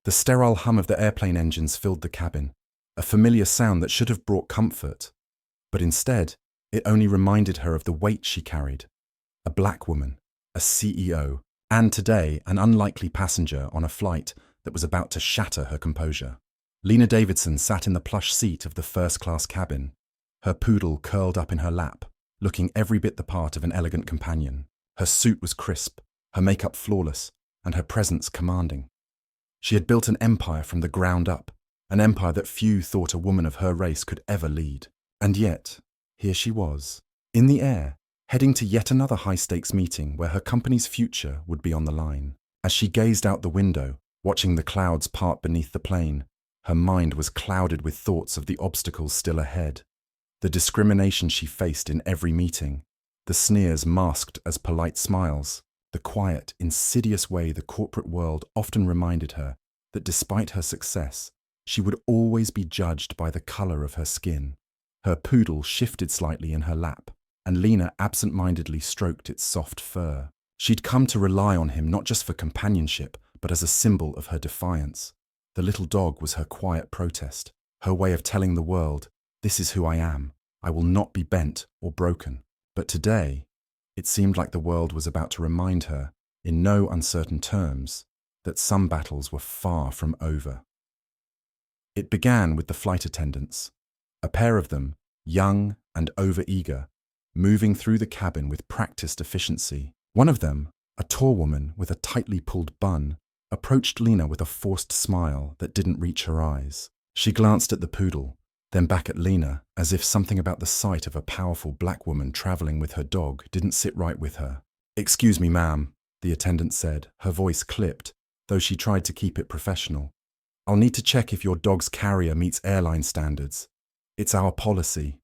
The sterile hum of the airplane engines filled the cabin, a familiar sound that should have brought comfort. But instead, it only reminded her of the weight she carried. A black woman, a CEO, and today an unlikely passenger on a flight that was about to shatter her composure. Lena Davidson sat in the plush seat of the first-class cabin, her poodle curled up in her lap, looking every bit the part of an elegant companion. Her suit was crisp, her makeup flawless, and her presence commanding. She had built an empire from the ground up, an empire that few thought a woman of her race could ever lead. And yet, here she was, in the air, heading to yet another high-stakes meeting where her company's future would be on the line. As she gazed out the window, watching the clouds part beneath the plane, her mind was clouded with thoughts of the obstacles still ahead. The discrimination she faced in every meeting, the sneers masked as polite smiles, the quiet, insidious way the corporate world often reminded her that despite her success, she would always be judged by the color of her skin. Her poodle shifted slightly in her lap, and Lena absent-mindedly stroked its soft fur. She'd come to rely on him not just for companionship, but as a symbol of her defiance. The little dog was her quiet protest, her way of telling the world, "This is who I am. I will not be bent or broken." But today, it seemed like the world was about to remind her, in no uncertain terms, that some battles were far from over. It began with the flight attendants, a pair of them, young and over-eager, moving through the cabin with practiced efficiency. One of them, a tall woman with a tightly pulled bun, approached Lena with a forced smile that didn't reach her eyes. She glanced at the poodle, then back at Lena, as if something about the sight of a powerful black woman traveling with her dog didn't sit right with her. "Excuse me, ma'am," the attendant said, her voice clipped, though she tried to keep it professional. "I'll need to check if your dog's carrier meets airline standards. It's our policy."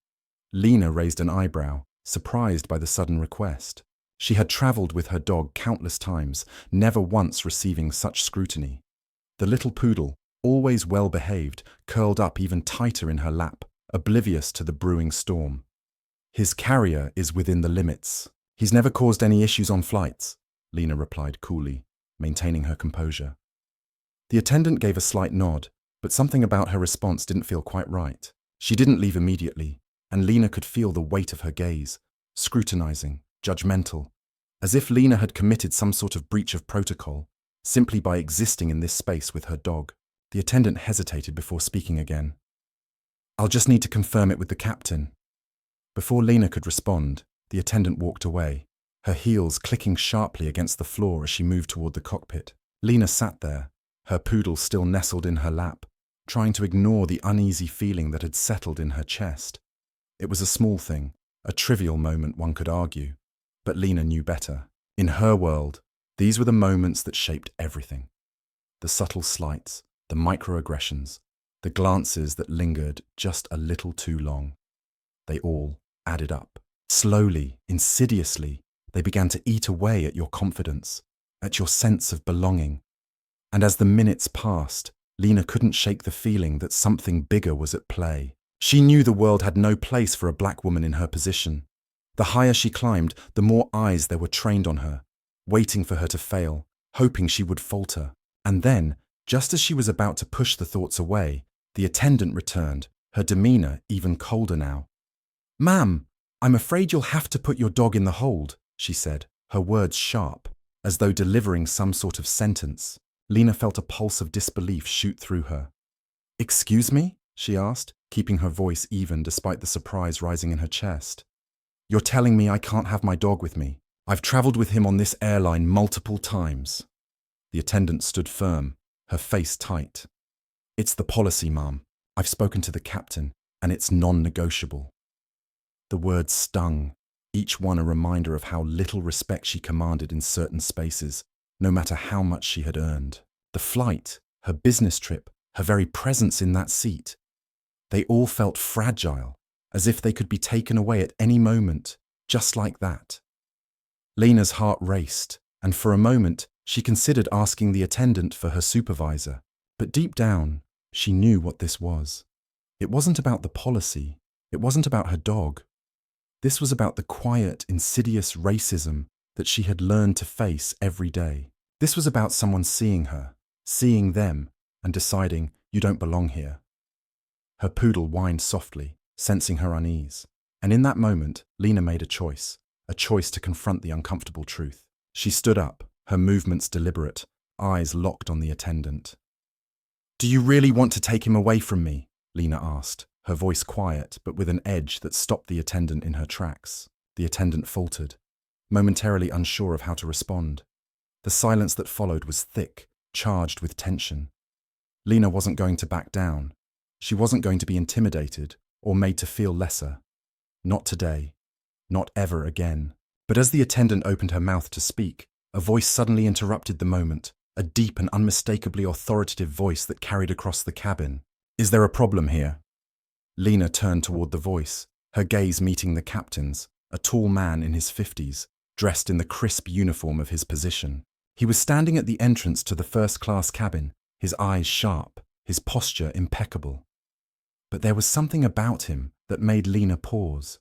Lena raised an eyebrow, surprised by the sudden request. She had traveled with her dog countless times, never once receiving such scrutiny. The little poodle, always well-behaved, curled up even tighter in her lap, oblivious to the brewing storm. "His carrier is within the limits. He's never caused any issues on flights," Lena replied coolly, maintaining her composure. The attendant gave a slight nod, but something about her response didn't feel quite right. She didn't leave immediately, and Lena could feel the weight of her gaze, scrutinizing, judgmental, as if Lena had committed some sort of breach of protocol, simply by existing in this space with her dog. The attendant hesitated before speaking again. "I'll just need to confirm it with the captain." Before Lena could respond, the attendant walked away, her heels clicking sharply against the floor as she moved toward the cockpit. Lena sat there, her poodle still nestled in her lap, trying to ignore the uneasy feeling that had settled in her chest. It was a small thing, a trivial moment one could argue, but Lena knew better. In her world, these were the moments that shaped everything. The subtle slights, the microaggressions, the glances that lingered just a little too long. They all added up. Slowly, insidiously, they began to eat away at your confidence, at your sense of belonging. And as the minutes passed, Lena couldn't shake the feeling that something bigger was at play. She knew the world had no place for a black woman in her position. The higher she climbed, the more eyes there were trained on her, waiting for her to fail, hoping she would falter. And then, just as she was about to push the thoughts away, the attendant returned, her demeanor even colder now. "Ma'am, I'm afraid you'll have to put your dog in the hold," she said, her words sharp, as though delivering some sort of sentence. Lena felt a pulse of disbelief shoot through her. "Excuse me?" she asked, keeping her voice even despite the surprise rising in her chest. "You're telling me I can't have my dog with me? I've traveled with him on this airline multiple times." The attendant stood firm, her face tight. "It's the policy, ma'am. I've spoken to the captain, and it's non-negotiable." The words stung, each one a reminder of how little respect she commanded in certain spaces, no matter how much she had earned. The flight, her business trip, her very presence in that seat. They all felt fragile, as if they could be taken away at any moment, just like that. Lena's heart raced, and for a moment, she considered asking the attendant for her supervisor. But deep down, she knew what this was. It wasn't about the policy. It wasn't about her dog. This was about the quiet, insidious racism that she had learned to face every day. This was about someone seeing her, seeing them, and deciding, "You don't belong here." Her poodle whined softly, sensing her unease. And in that moment, Lena made a choice to confront the uncomfortable truth. She stood up, her movements deliberate, eyes locked on the attendant. "Do you really want to take him away from me?" Lena asked, her voice quiet but with an edge that stopped the attendant in her tracks. The attendant faltered, momentarily unsure of how to respond. The silence that followed was thick, charged with tension. Lena wasn't going to back down. She wasn't going to be intimidated or made to feel lesser. Not today. Not ever again. But as the attendant opened her mouth to speak, a voice suddenly interrupted the moment, a deep and unmistakably authoritative voice that carried across the cabin. "Is there a problem here?" Lena turned toward the voice, her gaze meeting the captain's, a tall man in his 50s, dressed in the crisp uniform of his position. He was standing at the entrance to the first-class cabin, his eyes sharp, his posture impeccable. But there was something about him that made Lena pause.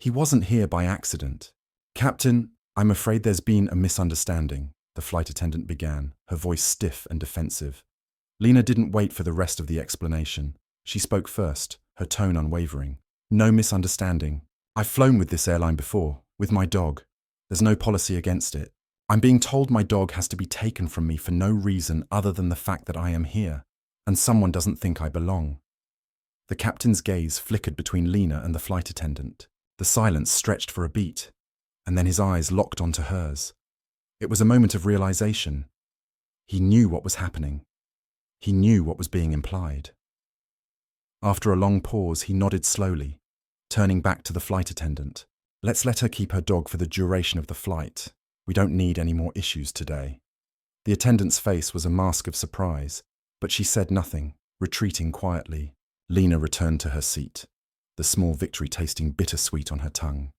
He wasn't here by accident. "Captain, I'm afraid there's been a misunderstanding," the flight attendant began, her voice stiff and defensive. Lena didn't wait for the rest of the explanation. She spoke first, her tone unwavering. "No misunderstanding. I've flown with this airline before, with my dog. There's no policy against it. I'm being told my dog has to be taken from me for no reason other than the fact that I am here, and someone doesn't think I belong." The captain's gaze flickered between Lena and the flight attendant. The silence stretched for a beat, and then his eyes locked onto hers. It was a moment of realization. He knew what was happening. He knew what was being implied. After a long pause, he nodded slowly, turning back to the flight attendant. "Let's let her keep her dog for the duration of the flight. We don't need any more issues today." The attendant's face was a mask of surprise, but she said nothing, retreating quietly. Lena returned to her seat, the small victory tasting bittersweet on her tongue.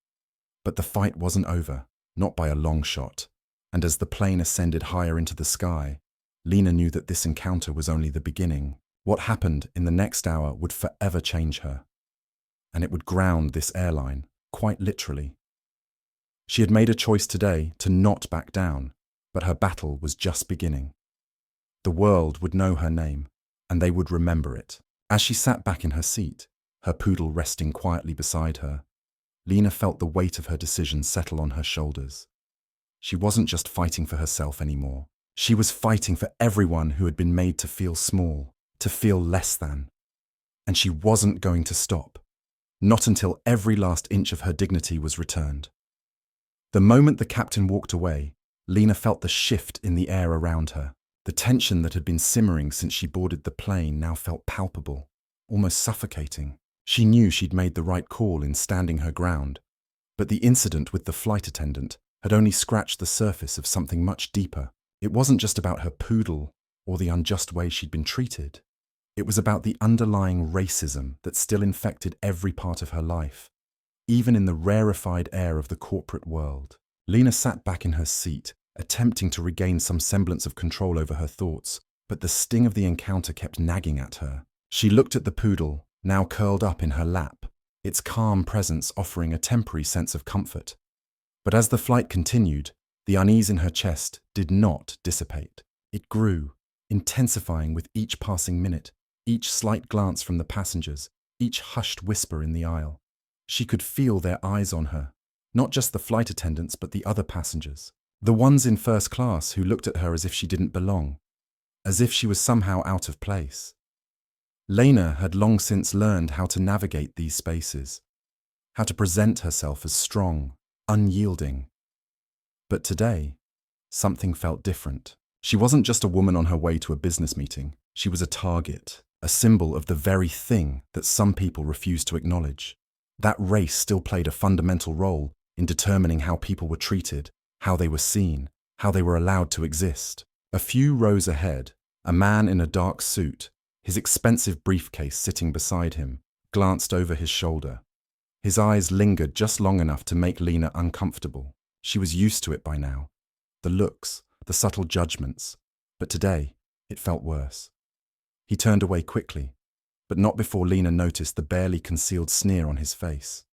But the fight wasn't over, not by a long shot, and as the plane ascended higher into the sky, Lena knew that this encounter was only the beginning. What happened in the next hour would forever change her, and it would ground this airline, quite literally. She had made a choice today to not back down, but her battle was just beginning. The world would know her name, and they would remember it. As she sat back in her seat, her poodle resting quietly beside her, Lena felt the weight of her decision settle on her shoulders. She wasn't just fighting for herself anymore. She was fighting for everyone who had been made to feel small, to feel less than. And she wasn't going to stop. Not until every last inch of her dignity was returned. The moment the captain walked away, Lena felt the shift in the air around her. The tension that had been simmering since she boarded the plane now felt palpable, almost suffocating. She knew she'd made the right call in standing her ground, but the incident with the flight attendant had only scratched the surface of something much deeper. It wasn't just about her poodle or the unjust way she'd been treated. It was about the underlying racism that still infected every part of her life, even in the rarefied air of the corporate world. Lena sat back in her seat, attempting to regain some semblance of control over her thoughts, but the sting of the encounter kept nagging at her. She looked at the poodle, now curled up in her lap, its calm presence offering a temporary sense of comfort. But as the flight continued, the unease in her chest did not dissipate. It grew, intensifying with each passing minute, each slight glance from the passengers, each hushed whisper in the aisle. She could feel their eyes on her, not just the flight attendants but the other passengers. The ones in first class who looked at her as if she didn't belong, as if she was somehow out of place. Lena had long since learned how to navigate these spaces, how to present herself as strong, unyielding. But today, something felt different. She wasn't just a woman on her way to a business meeting. She was a target, a symbol of the very thing that some people refuse to acknowledge. That race still played a fundamental role in determining how people were treated, how they were seen, how they were allowed to exist. A few rows ahead, a man in a dark suit, his expensive briefcase sitting beside him, glanced over his shoulder. His eyes lingered just long enough to make Lena uncomfortable. She was used to it by now. The looks, the subtle judgments. But today, it felt worse. He turned away quickly, but not before Lena noticed the barely concealed sneer on his face.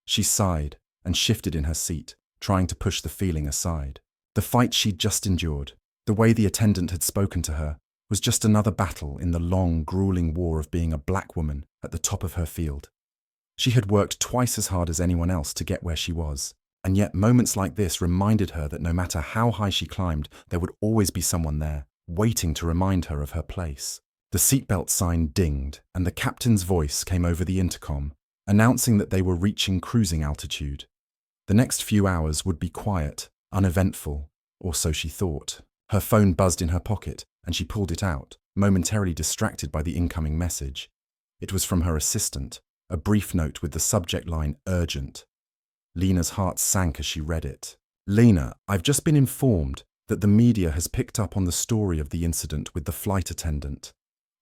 She sighed and shifted in her seat, trying to push the feeling aside. The fight she'd just endured, the way the attendant had spoken to her, was just another battle in the long, grueling war of being a black woman at the top of her field. She had worked twice as hard as anyone else to get where she was, and yet moments like this reminded her that no matter how high she climbed, there would always be someone there, waiting to remind her of her place. The seatbelt sign dinged, and the captain's voice came over the intercom, announcing that they were reaching cruising altitude. The next few hours would be quiet, uneventful, or so she thought. Her phone buzzed in her pocket, and she pulled it out, momentarily distracted by the incoming message. It was from her assistant, a brief note with the subject line urgent. Lena's heart sank as she read it. "Lena, I've just been informed that the media has picked up on the story of the incident with the flight attendant.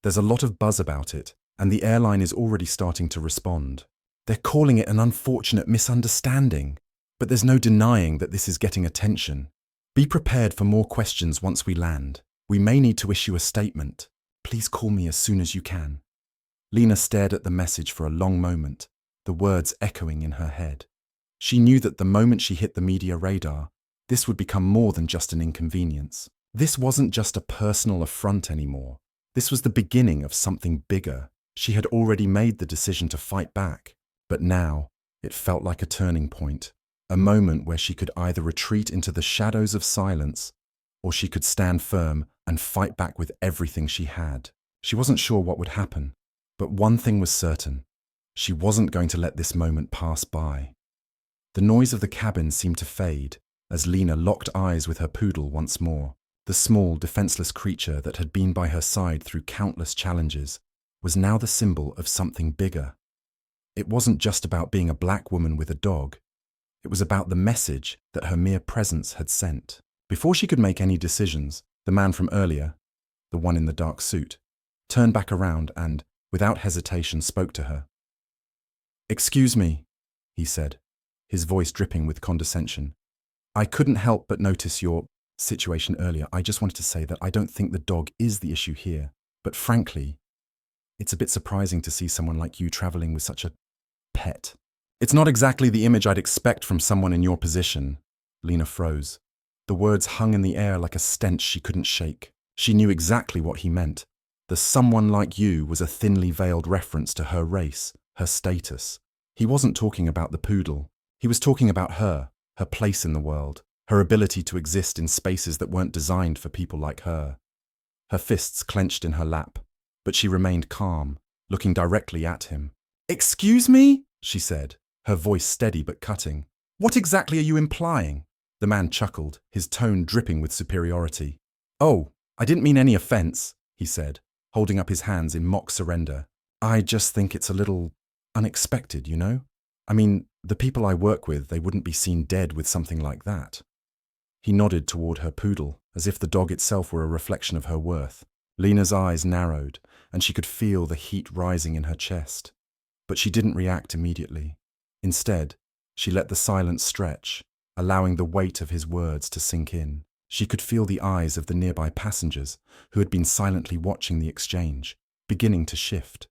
There's a lot of buzz about it, and the airline is already starting to respond. They're calling it an unfortunate misunderstanding, but there's no denying that this is getting attention. Be prepared for more questions once we land. We may need to issue a statement. Please call me as soon as you can." Lena stared at the message for a long moment, the words echoing in her head. She knew that the moment she hit the media radar, this would become more than just an inconvenience. This wasn't just a personal affront anymore. This was the beginning of something bigger. She had already made the decision to fight back, but now it felt like a turning point, a moment where she could either retreat into the shadows of silence, or she could stand firm and fight back with everything she had. She wasn't sure what would happen, but one thing was certain. She wasn't going to let this moment pass by. The noise of the cabin seemed to fade as Lena locked eyes with her poodle once more. The small, defenseless creature that had been by her side through countless challenges was now the symbol of something bigger. It wasn't just about being a black woman with a dog. It was about the message that her mere presence had sent. Before she could make any decisions, the man from earlier, the one in the dark suit, turned back around and, without hesitation, spoke to her. "Excuse me," he said, his voice dripping with condescension. "I couldn't help but notice your situation earlier. I just wanted to say that I don't think the dog is the issue here, but frankly, it's a bit surprising to see someone like you traveling with such a pet. It's not exactly the image I'd expect from someone in your position." Lena froze. The words hung in the air like a stench she couldn't shake. She knew exactly what he meant. The "someone like you" was a thinly veiled reference to her race, her status. He wasn't talking about the poodle. He was talking about her place in the world, her ability to exist in spaces that weren't designed for people like her. Her fists clenched in her lap, but she remained calm, looking directly at him. "Excuse me?" she said, her voice steady but cutting. "What exactly are you implying?" The man chuckled, his tone dripping with superiority. "Oh, I didn't mean any offense," he said, holding up his hands in mock surrender. "I just think it's a little unexpected, you know? I mean, the people I work with, they wouldn't be seen dead with something like that." He nodded toward her poodle, as if the dog itself were a reflection of her worth. Lena's eyes narrowed, and she could feel the heat rising in her chest. But she didn't react immediately. Instead, she let the silence stretch, allowing the weight of his words to sink in. She could feel the eyes of the nearby passengers, who had been silently watching the exchange, beginning to shift.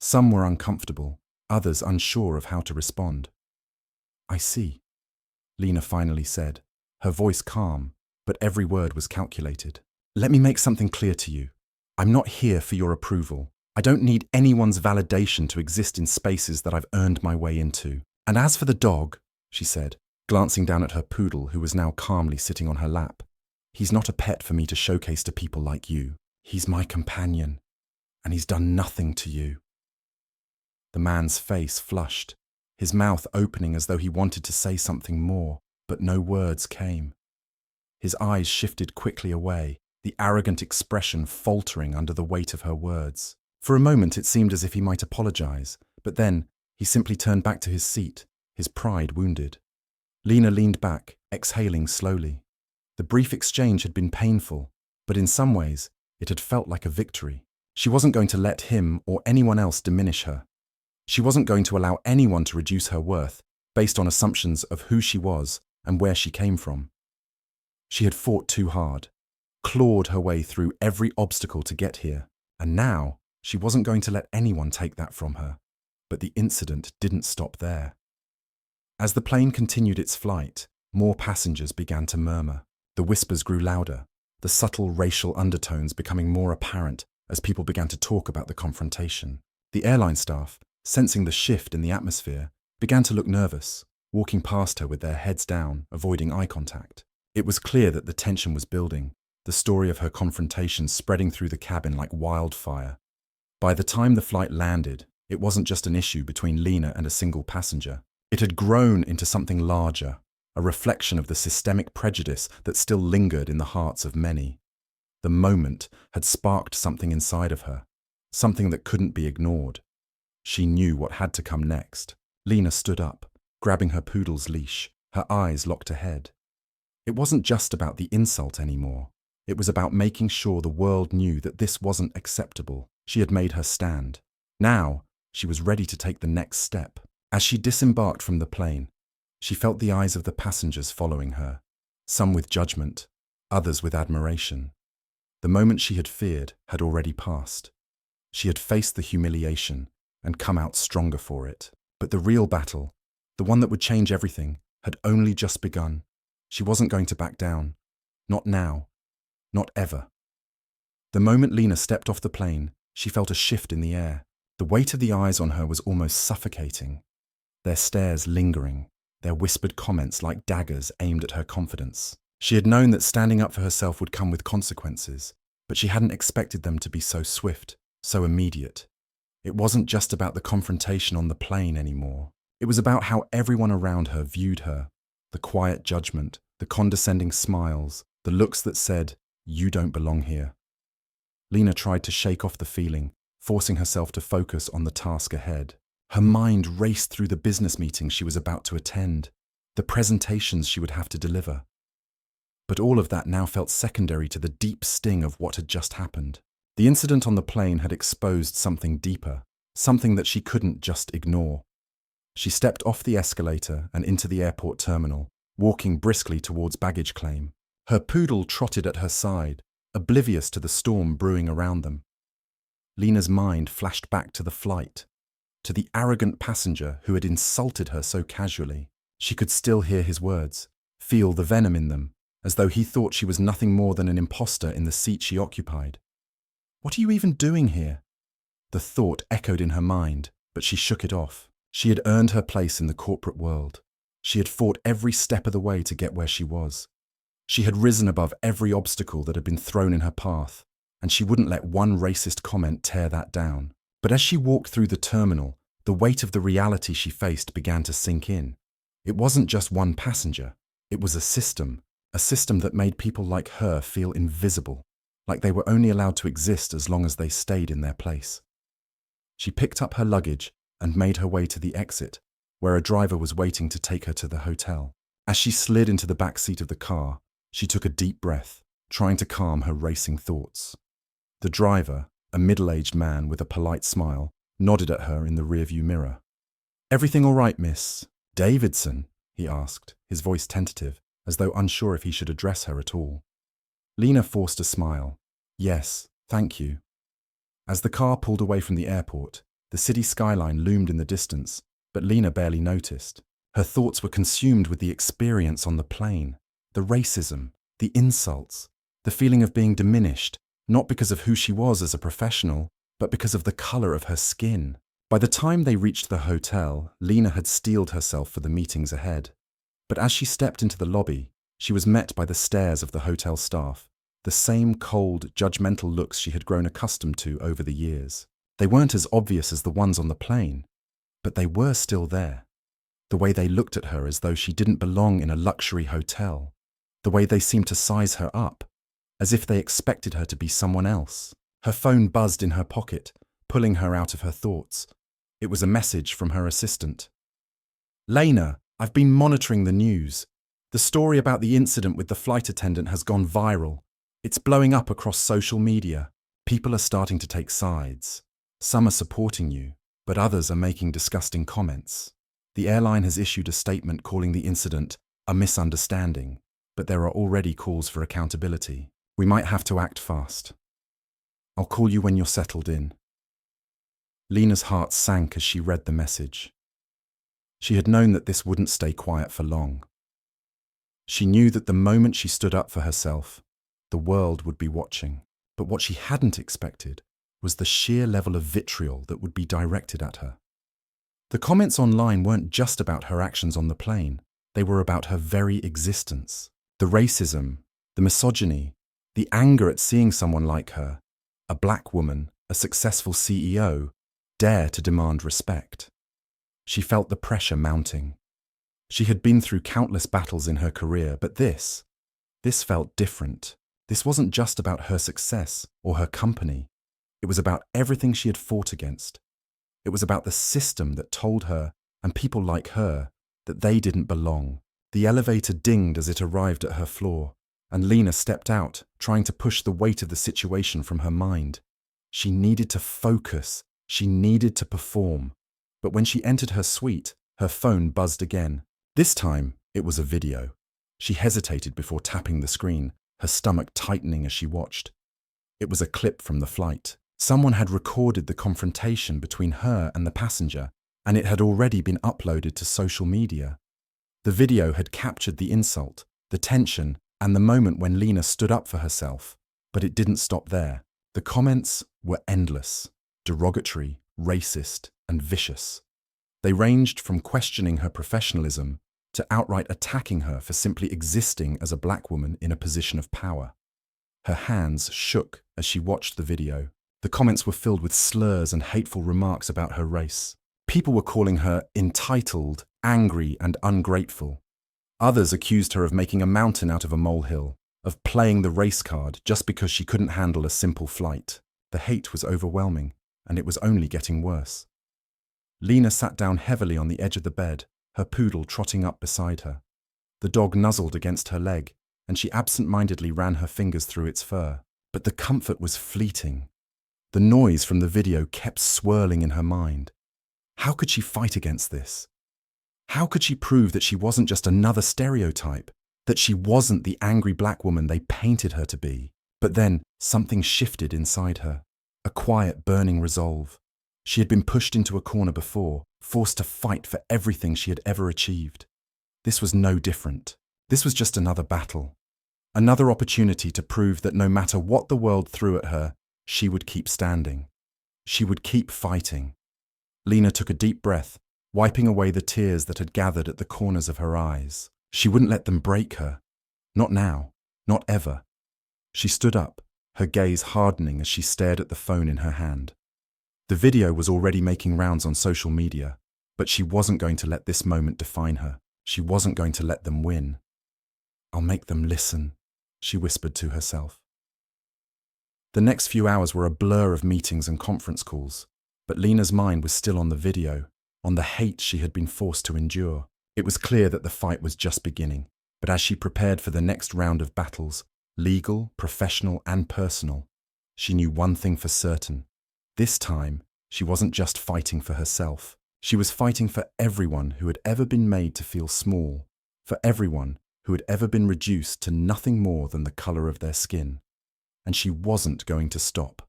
Some were uncomfortable, others unsure of how to respond. "I see," Lena finally said, her voice calm, but every word was calculated. "Let me make something clear to you. I'm not here for your approval. I don't need anyone's validation to exist in spaces that I've earned my way into. And as for the dog," she said, glancing down at her poodle, who was now calmly sitting on her lap, "he's not a pet for me to showcase to people like you. He's my companion, and he's done nothing to you." The man's face flushed, his mouth opening as though he wanted to say something more, but no words came. His eyes shifted quickly away, the arrogant expression faltering under the weight of her words. For a moment it seemed as if he might apologize, but then he simply turned back to his seat, his pride wounded. Lena leaned back, exhaling slowly. The brief exchange had been painful, but in some ways it had felt like a victory. She wasn't going to let him or anyone else diminish her. She wasn't going to allow anyone to reduce her worth based on assumptions of who she was and where she came from. She had fought too hard, clawed her way through every obstacle to get here, and now she wasn't going to let anyone take that from her. But the incident didn't stop there. As the plane continued its flight, more passengers began to murmur. The whispers grew louder, the subtle racial undertones becoming more apparent as people began to talk about the confrontation. The airline staff, sensing the shift in the atmosphere, began to look nervous, walking past her with their heads down, avoiding eye contact. It was clear that the tension was building, the story of her confrontation spreading through the cabin like wildfire. By the time the flight landed, it wasn't just an issue between Lena and a single passenger. It had grown into something larger, a reflection of the systemic prejudice that still lingered in the hearts of many. The moment had sparked something inside of her, something that couldn't be ignored. She knew what had to come next. Lena stood up, grabbing her poodle's leash, her eyes locked ahead. It wasn't just about the insult anymore. It was about making sure the world knew that this wasn't acceptable. She had made her stand. Now, she was ready to take the next step. As she disembarked from the plane, she felt the eyes of the passengers following her, some with judgment, others with admiration. The moment she had feared had already passed. She had faced the humiliation and come out stronger for it. But the real battle, the one that would change everything, had only just begun. She wasn't going to back down. Not now. Not ever. The moment Lena stepped off the plane, she felt a shift in the air. The weight of the eyes on her was almost suffocating, their stares lingering, their whispered comments like daggers aimed at her confidence. She had known that standing up for herself would come with consequences, but she hadn't expected them to be so swift, so immediate. It wasn't just about the confrontation on the plane anymore. It was about how everyone around her viewed her, the quiet judgment, the condescending smiles, the looks that said, "You don't belong here." Lena tried to shake off the feeling, forcing herself to focus on the task ahead. Her mind raced through the business meetings she was about to attend, the presentations she would have to deliver. But all of that now felt secondary to the deep sting of what had just happened. The incident on the plane had exposed something deeper, something that she couldn't just ignore. She stepped off the escalator and into the airport terminal, walking briskly towards baggage claim. Her poodle trotted at her side, oblivious to the storm brewing around them. Lena's mind flashed back to the flight, to the arrogant passenger who had insulted her so casually. She could still hear his words, feel the venom in them, as though he thought she was nothing more than an imposter in the seat she occupied. "What are you even doing here?" The thought echoed in her mind, but she shook it off. She had earned her place in the corporate world. She had fought every step of the way to get where she was. She had risen above every obstacle that had been thrown in her path, and she wouldn't let one racist comment tear that down. But as she walked through the terminal, the weight of the reality she faced began to sink in. It wasn't just one passenger. It was a system that made people like her feel invisible, like they were only allowed to exist as long as they stayed in their place. She picked up her luggage and made her way to the exit, where a driver was waiting to take her to the hotel. As she slid into the back seat of the car, she took a deep breath, trying to calm her racing thoughts. The driver, a middle-aged man with a polite smile, nodded at her in the rearview mirror. "Everything all right, Miss Davidson?" he asked, his voice tentative, as though unsure if he should address her at all. Lena forced a smile. "Yes, thank you." As the car pulled away from the airport, the city skyline loomed in the distance, but Lena barely noticed. Her thoughts were consumed with the experience on the plane, the racism, the insults, the feeling of being diminished, not because of who she was as a professional, but because of the color of her skin. By the time they reached the hotel, Lena had steeled herself for the meetings ahead. But as she stepped into the lobby, she was met by the stares of the hotel staff, the same cold, judgmental looks she had grown accustomed to over the years. They weren't as obvious as the ones on the plane, but they were still there. The way they looked at her as though she didn't belong in a luxury hotel, the way they seemed to size her up, as if they expected her to be someone else. Her phone buzzed in her pocket, pulling her out of her thoughts. It was a message from her assistant. "Lena, I've been monitoring the news. The story about the incident with the flight attendant has gone viral. It's blowing up across social media. People are starting to take sides. Some are supporting you, but others are making disgusting comments. The airline has issued a statement calling the incident a misunderstanding, but there are already calls for accountability. We might have to act fast. I'll call you when you're settled in." Lena's heart sank as she read the message. She had known that this wouldn't stay quiet for long. She knew that the moment she stood up for herself, The world would be watching. But what she hadn't expected was the sheer level of vitriol that would be directed at her. The comments online weren't just about her actions on the plane. They were about her very existence. The racism, the misogyny, the anger at seeing someone like her, a black woman, a successful CEO, dare to demand respect. She felt the pressure mounting. She had been through countless battles in her career, but this felt different. This wasn't just about her success or her company. It was about everything she had fought against. It was about the system that told her, and people like her, that they didn't belong. The elevator dinged as it arrived at her floor, and Lena stepped out, trying to push the weight of the situation from her mind. She needed to focus. She needed to perform. But when she entered her suite, her phone buzzed again. This time, it was a video. She hesitated before tapping the screen, her stomach tightening as she watched. It was a clip from the flight. Someone had recorded the confrontation between her and the passenger, and it had already been uploaded to social media. The video had captured the insult, the tension, and the moment when Lena stood up for herself. But it didn't stop there. The comments were endless, derogatory, racist, and vicious. They ranged from questioning her professionalism to outright attacking her for simply existing as a black woman in a position of power. Her hands shook as she watched the video. The comments were filled with slurs and hateful remarks about her race. People were calling her entitled, angry, and ungrateful. Others accused her of making a mountain out of a molehill, of playing the race card just because she couldn't handle a simple flight. The hate was overwhelming, and it was only getting worse. Lena sat down heavily on the edge of the bed, her poodle trotting up beside her. The dog nuzzled against her leg, and she absent-mindedly ran her fingers through its fur. But the comfort was fleeting. The noise from the video kept swirling in her mind. How could she fight against this? How could she prove that she wasn't just another stereotype, that she wasn't the angry black woman they painted her to be? But then something shifted inside her, a quiet, burning resolve. She had been pushed into a corner before, forced to fight for everything she had ever achieved. This was no different. This was just another battle, another opportunity to prove that no matter what the world threw at her, she would keep standing. She would keep fighting. Lena took a deep breath, wiping away the tears that had gathered at the corners of her eyes. She wouldn't let them break her. Not now. Not ever. She stood up, her gaze hardening as she stared at the phone in her hand. The video was already making rounds on social media, but she wasn't going to let this moment define her. She wasn't going to let them win. "I'll make them listen," she whispered to herself. The next few hours were a blur of meetings and conference calls, but Lena's mind was still on the video, on the hate she had been forced to endure. It was clear that the fight was just beginning, but as she prepared for the next round of battles, legal, professional, and personal, she knew one thing for certain. This time, she wasn't just fighting for herself. She was fighting for everyone who had ever been made to feel small, for everyone who had ever been reduced to nothing more than the color of their skin. And she wasn't going to stop.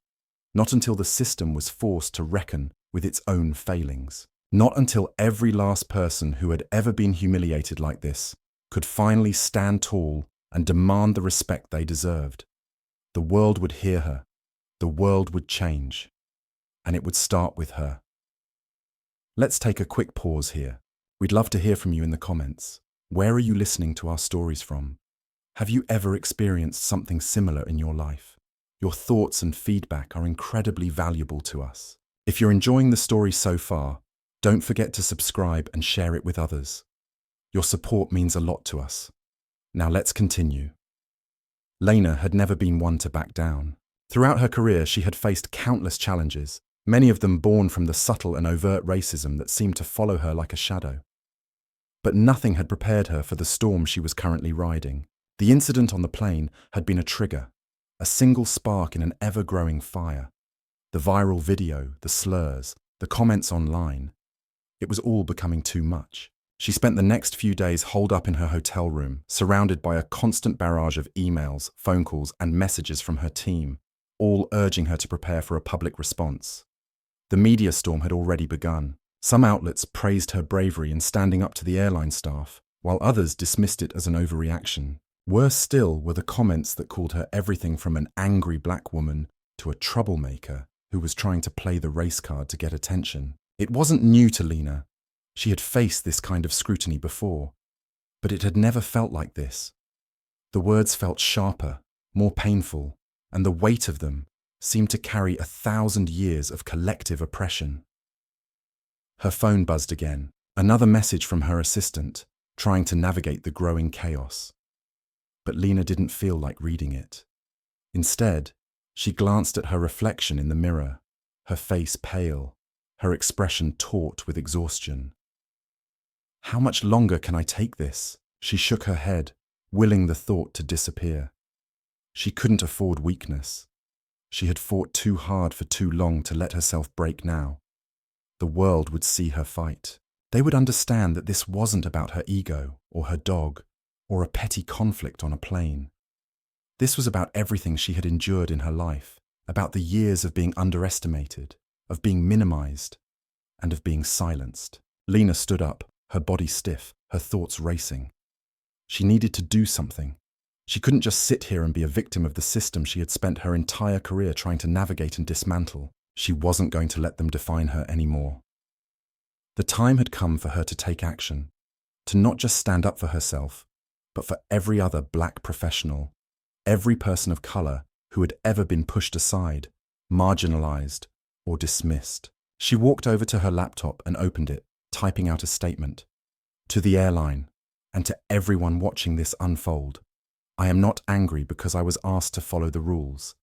Not until the system was forced to reckon with its own failings. Not until every last person who had ever been humiliated like this could finally stand tall and demand the respect they deserved. The world would hear her. The world would change. And it would start with her. Let's take a quick pause here. We'd love to hear from you in the comments. Where are you listening to our stories from? Have you ever experienced something similar in your life? Your thoughts and feedback are incredibly valuable to us. If you're enjoying the story so far, don't forget to subscribe and share it with others. Your support means a lot to us. Now let's continue. Lena had never been one to back down. Throughout her career, she had faced countless challenges, many of them born from the subtle and overt racism that seemed to follow her like a shadow. But nothing had prepared her for the storm she was currently riding. The incident on the plane had been a trigger, a single spark in an ever-growing fire. The viral video, the slurs, the comments online. It was all becoming too much. She spent the next few days holed up in her hotel room, surrounded by a constant barrage of emails, phone calls, and messages from her team, all urging her to prepare for a public response. The media storm had already begun. Some outlets praised her bravery in standing up to the airline staff, while others dismissed it as an overreaction. Worse still were the comments that called her everything from an angry black woman to a troublemaker who was trying to play the race card to get attention. It wasn't new to Lena. She had faced this kind of scrutiny before, but it had never felt like this. The words felt sharper, more painful, and the weight of them seemed to carry 1,000 years of collective oppression. Her phone buzzed again, another message from her assistant, trying to navigate the growing chaos. But Lena didn't feel like reading it. Instead, she glanced at her reflection in the mirror, her face pale, her expression taut with exhaustion. How much longer can I take this? She shook her head, willing the thought to disappear. She couldn't afford weakness. She had fought too hard for too long to let herself break now. The world would see her fight. They would understand that this wasn't about her ego or her dog or a petty conflict on a plane. This was about everything she had endured in her life, about the years of being underestimated, of being minimized, and of being silenced. Lena stood up, her body stiff, her thoughts racing. She needed to do something. She couldn't just sit here and be a victim of the system she had spent her entire career trying to navigate and dismantle. She wasn't going to let them define her anymore. The time had come for her to take action, to not just stand up for herself, but for every other black professional, every person of color who had ever been pushed aside, marginalized, or dismissed. She walked over to her laptop and opened it, typing out a statement. To the airline, and to everyone watching this unfold, I am not angry because I was asked to follow the rules.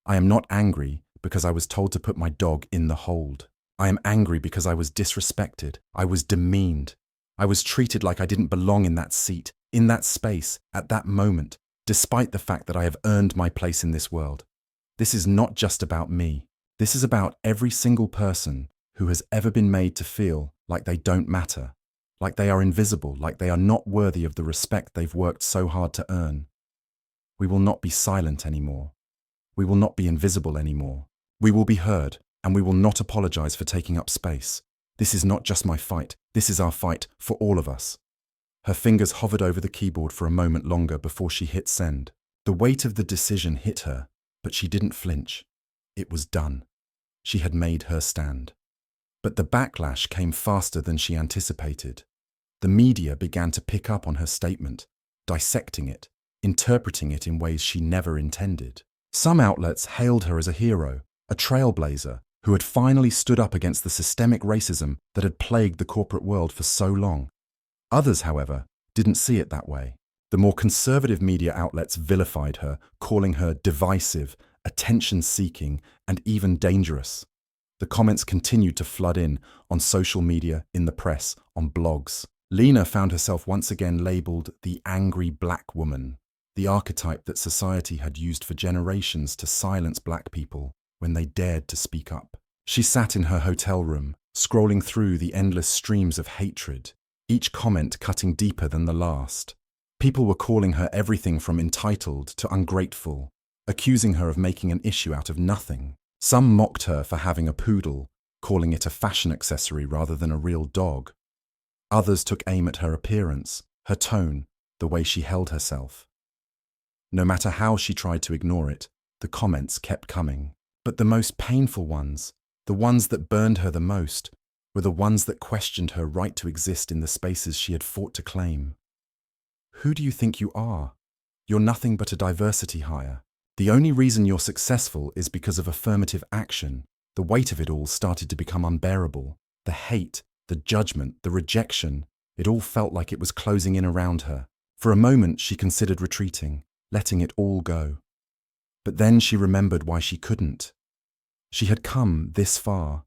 I am not angry because I was told to put my dog in the hold. I am angry because I was disrespected. I was demeaned. I was treated like I didn't belong in that seat, in that space, at that moment, despite the fact that I have earned my place in this world. This is not just about me. This is about every single person who has ever been made to feel like they don't matter, like they are invisible, like they are not worthy of the respect they've worked so hard to earn. We will not be silent anymore. We will not be invisible anymore. We will be heard, and we will not apologize for taking up space. This is not just my fight. This is our fight for all of us. Her fingers hovered over the keyboard for a moment longer before she hit send. The weight of the decision hit her, but she didn't flinch. It was done. She had made her stand. But the backlash came faster than she anticipated. The media began to pick up on her statement, dissecting it, interpreting it in ways she never intended. Some outlets hailed her as a hero, a trailblazer, who had finally stood up against the systemic racism that had plagued the corporate world for so long. Others, however, didn't see it that way. The more conservative media outlets vilified her, calling her divisive, attention-seeking, and even dangerous. The comments continued to flood in on social media, in the press, on blogs. Lena found herself once again labeled the angry black woman, the archetype that society had used for generations to silence black people when they dared to speak up. She sat in her hotel room, scrolling through the endless streams of hatred, each comment cutting deeper than the last. People were calling her everything from entitled to ungrateful, accusing her of making an issue out of nothing. Some mocked her for having a poodle, calling it a fashion accessory rather than a real dog. Others took aim at her appearance, her tone, the way she held herself. No matter how she tried to ignore it, the comments kept coming. But the most painful ones, the ones that burned her the most, were the ones that questioned her right to exist in the spaces she had fought to claim. Who do you think you are? You're nothing but a diversity hire. The only reason you're successful is because of affirmative action. The weight of it all started to become unbearable. The hate, the judgment, the rejection, it all felt like it was closing in around her. For a moment, she considered retreating, letting it all go. But then she remembered why she couldn't. She had come this far,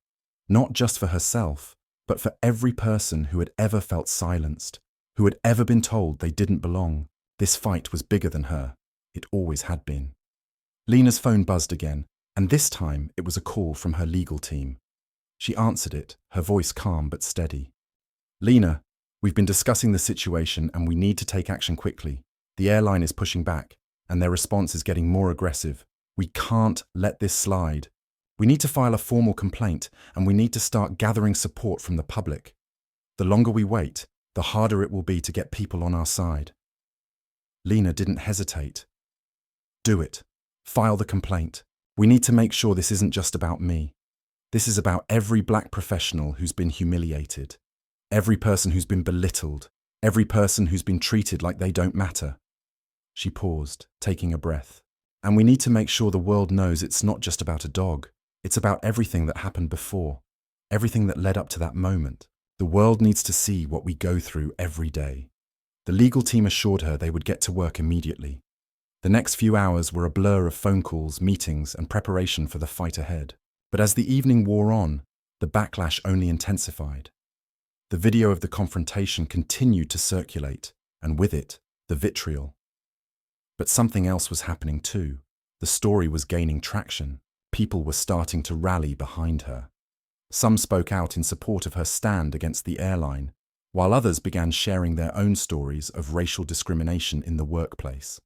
not just for herself, but for every person who had ever felt silenced, who had ever been told they didn't belong. This fight was bigger than her. It always had been. Lena's phone buzzed again, and this time it was a call from her legal team. She answered it, her voice calm but steady. Lena, we've been discussing the situation and we need to take action quickly. The airline is pushing back, and their response is getting more aggressive. We can't let this slide. We need to file a formal complaint, and we need to start gathering support from the public. The longer we wait, the harder it will be to get people on our side. Lena didn't hesitate. Do it. File the complaint. We need to make sure this isn't just about me. This is about every black professional who's been humiliated, every person who's been belittled, every person who's been treated like they don't matter. She paused, taking a breath. And we need to make sure the world knows it's not just about a dog. It's about everything that happened before, everything that led up to that moment. The world needs to see what we go through every day. The legal team assured her they would get to work immediately. The next few hours were a blur of phone calls, meetings, and preparation for the fight ahead. But as the evening wore on, the backlash only intensified. The video of the confrontation continued to circulate, and with it, the vitriol. But something else was happening too. The story was gaining traction. People were starting to rally behind her. Some spoke out in support of her stand against the airline, while others began sharing their own stories of racial discrimination in the workplace.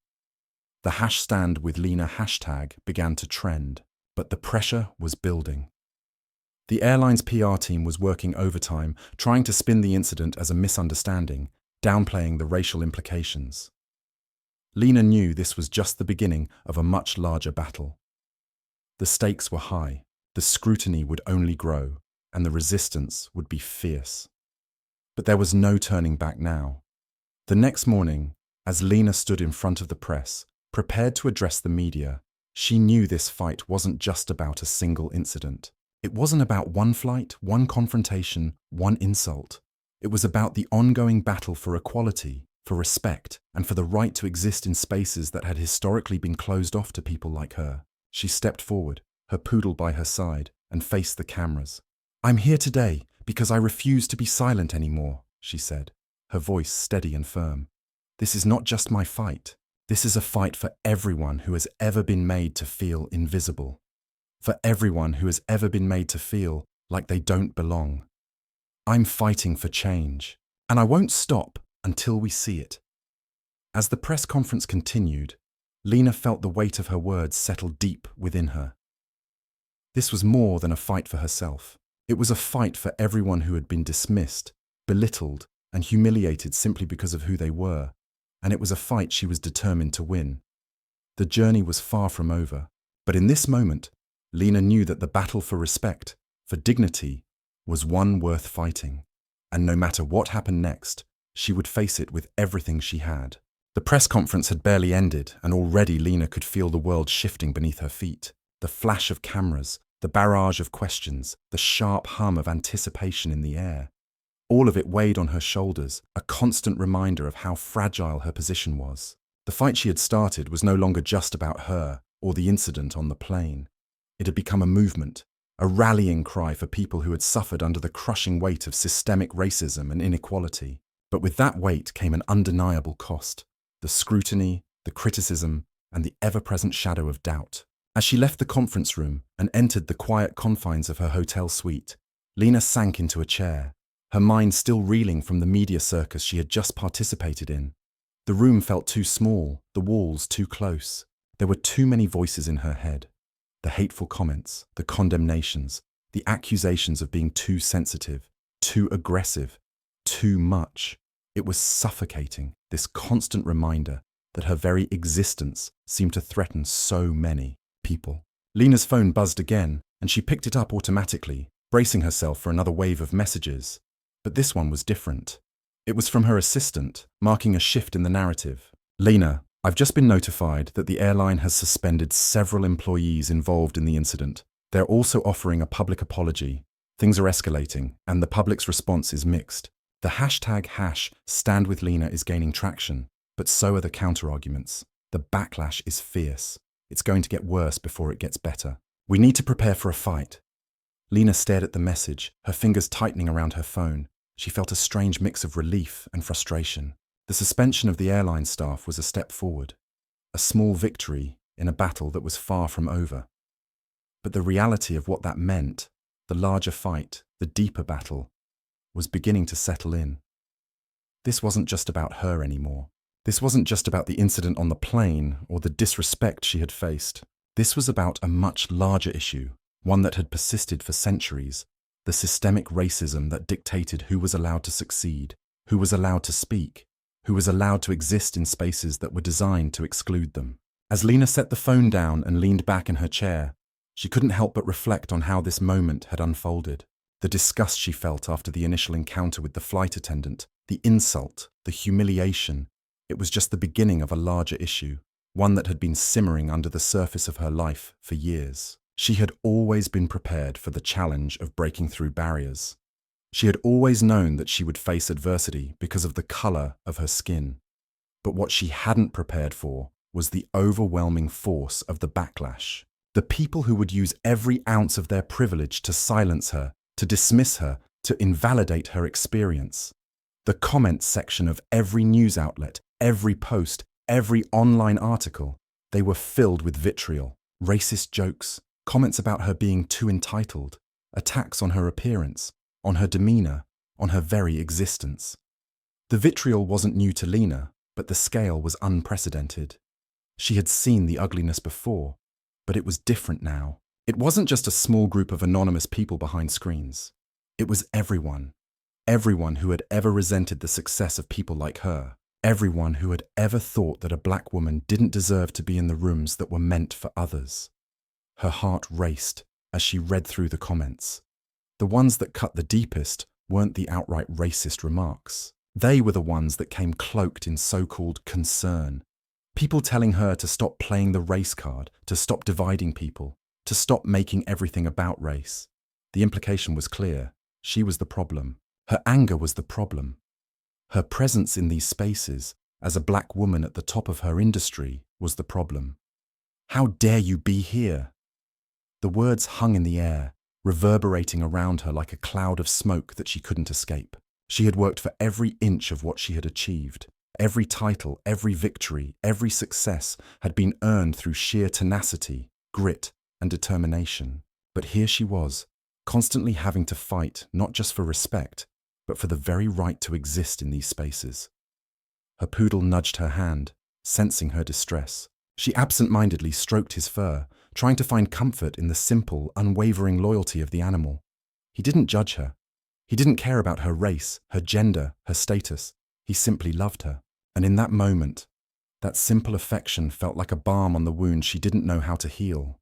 The #StandWithLena hashtag began to trend, but the pressure was building. The airline's PR team was working overtime, trying to spin the incident as a misunderstanding, downplaying the racial implications. Lena knew this was just the beginning of a much larger battle. The stakes were high, the scrutiny would only grow, and the resistance would be fierce. But there was no turning back now. The next morning, as Lena stood in front of the press, prepared to address the media, she knew this fight wasn't just about a single incident. It wasn't about one flight, one confrontation, one insult. It was about the ongoing battle for equality, for respect, and for the right to exist in spaces that had historically been closed off to people like her. She stepped forward, her poodle by her side, and faced the cameras. "I'm here today because I refuse to be silent anymore," she said, her voice steady and firm. "This is not just my fight. This is a fight for everyone who has ever been made to feel invisible. For everyone who has ever been made to feel like they don't belong. I'm fighting for change, and I won't stop until we see it." As the press conference continued, Lena felt the weight of her words settle deep within her. This was more than a fight for herself. It was a fight for everyone who had been dismissed, belittled, and humiliated simply because of who they were, and it was a fight she was determined to win. The journey was far from over, but in this moment, Lena knew that the battle for respect, for dignity, was one worth fighting, and no matter what happened next, she would face it with everything she had. The press conference had barely ended, and already Lena could feel the world shifting beneath her feet. The flash of cameras, the barrage of questions, the sharp hum of anticipation in the air. All of it weighed on her shoulders, a constant reminder of how fragile her position was. The fight she had started was no longer just about her or the incident on the plane. It had become a movement, a rallying cry for people who had suffered under the crushing weight of systemic racism and inequality. But with that weight came an undeniable cost: the scrutiny, the criticism, and the ever-present shadow of doubt. As she left the conference room and entered the quiet confines of her hotel suite, Lena sank into a chair, her mind still reeling from the media circus she had just participated in. The room felt too small, the walls too close. There were too many voices in her head. The hateful comments, the condemnations, the accusations of being too sensitive, too aggressive, too much. It was suffocating, this constant reminder that her very existence seemed to threaten so many people. Lena's phone buzzed again, and she picked it up automatically, bracing herself for another wave of messages. But this one was different. It was from her assistant, marking a shift in the narrative. "Lena, I've just been notified that the airline has suspended several employees involved in the incident. They're also offering a public apology. Things are escalating, and the public's response is mixed. The #StandWithLena is gaining traction, but so are the counter-arguments. The backlash is fierce. It's going to get worse before it gets better. We need to prepare for a fight." Lena stared at the message, her fingers tightening around her phone. She felt a strange mix of relief and frustration. The suspension of the airline staff was a step forward, a small victory in a battle that was far from over. But the reality of what that meant, the larger fight, the deeper battle, was beginning to settle in. This wasn't just about her anymore. This wasn't just about the incident on the plane or the disrespect she had faced. This was about a much larger issue, one that had persisted for centuries, the systemic racism that dictated who was allowed to succeed, who was allowed to speak, who was allowed to exist in spaces that were designed to exclude them. As Lena set the phone down and leaned back in her chair, she couldn't help but reflect on how this moment had unfolded. The disgust she felt after the initial encounter with the flight attendant, the insult, the humiliation, it was just the beginning of a larger issue, one that had been simmering under the surface of her life for years. She had always been prepared for the challenge of breaking through barriers. She had always known that she would face adversity because of the color of her skin. But what she hadn't prepared for was the overwhelming force of the backlash. The people who would use every ounce of their privilege to silence her, to dismiss her, to invalidate her experience. The comments section of every news outlet, every post, every online article, they were filled with vitriol, racist jokes, comments about her being too entitled, attacks on her appearance, on her demeanor, on her very existence. The vitriol wasn't new to Lena, but the scale was unprecedented. She had seen the ugliness before, but it was different now. It wasn't just a small group of anonymous people behind screens. It was everyone. Everyone who had ever resented the success of people like her. Everyone who had ever thought that a black woman didn't deserve to be in the rooms that were meant for others. Her heart raced as she read through the comments. The ones that cut the deepest weren't the outright racist remarks. They were the ones that came cloaked in so-called concern. People telling her to stop playing the race card, to stop dividing people, to stop making everything about race. The implication was clear. She was the problem. Her anger was the problem. Her presence in these spaces, as a black woman at the top of her industry, was the problem. How dare you be here? The words hung in the air, reverberating around her like a cloud of smoke that she couldn't escape. She had worked for every inch of what she had achieved. Every title, every victory, every success had been earned through sheer tenacity, grit, and determination. But here she was, constantly having to fight not just for respect, but for the very right to exist in these spaces. Her poodle nudged her hand, sensing her distress. She absent-mindedly stroked his fur, trying to find comfort in the simple, unwavering loyalty of the animal. He didn't judge her. He didn't care about her race, her gender, her status. He simply loved her. And in that moment, that simple affection felt like a balm on the wound she didn't know how to heal.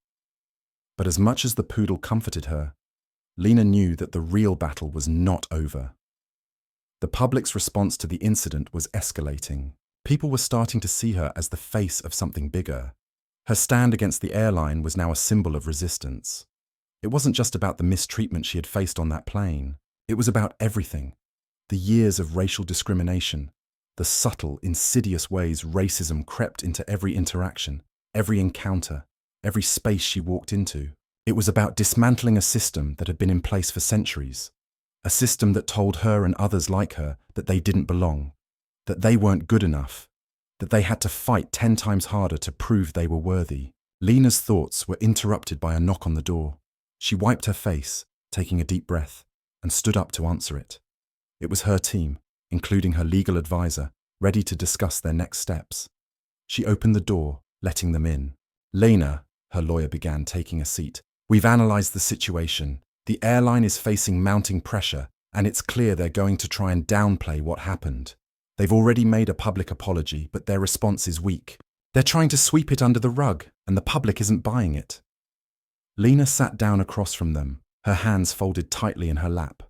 But as much as the poodle comforted her, Lena knew that the real battle was not over. The public's response to the incident was escalating. People were starting to see her as the face of something bigger. Her stand against the airline was now a symbol of resistance. It wasn't just about the mistreatment she had faced on that plane. It was about everything. The years of racial discrimination, the subtle, insidious ways racism crept into every interaction, every encounter, every space she walked into. It was about dismantling a system that had been in place for centuries. A system that told her and others like her that they didn't belong, that they weren't good enough, that they had to fight 10 times harder to prove they were worthy. Lena's thoughts were interrupted by a knock on the door. She wiped her face, taking a deep breath, and stood up to answer it. It was her team, including her legal advisor, ready to discuss their next steps. She opened the door, letting them in. "Lena," her lawyer began, taking a seat, "we've analyzed the situation. The airline is facing mounting pressure, and it's clear they're going to try and downplay what happened. They've already made a public apology, but their response is weak. They're trying to sweep it under the rug, and the public isn't buying it." Lena sat down across from them, her hands folded tightly in her lap.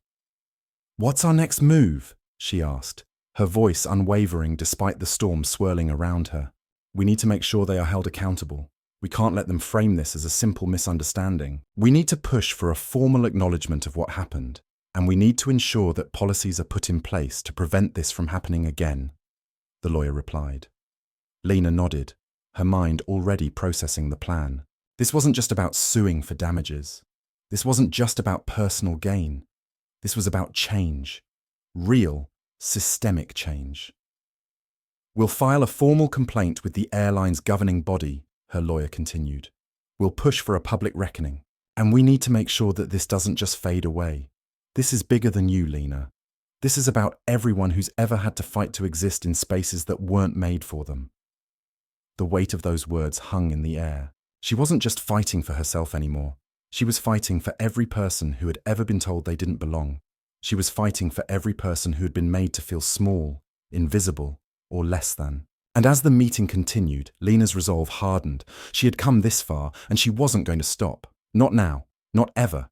"What's our next move?" she asked, her voice unwavering despite the storm swirling around her. "We need to make sure they are held accountable. We can't let them frame this as a simple misunderstanding. We need to push for a formal acknowledgement of what happened, and we need to ensure that policies are put in place to prevent this from happening again," the lawyer replied. Lena nodded, her mind already processing the plan. This wasn't just about suing for damages. This wasn't just about personal gain. This was about change. Real, systemic change. "We'll file a formal complaint with the airline's governing body," her lawyer continued. "We'll push for a public reckoning. And we need to make sure that this doesn't just fade away. This is bigger than you, Lena. This is about everyone who's ever had to fight to exist in spaces that weren't made for them." The weight of those words hung in the air. She wasn't just fighting for herself anymore. She was fighting for every person who had ever been told they didn't belong. She was fighting for every person who had been made to feel small, invisible, or less than. And as the meeting continued, Lena's resolve hardened. She had come this far, and she wasn't going to stop. Not now. Not ever.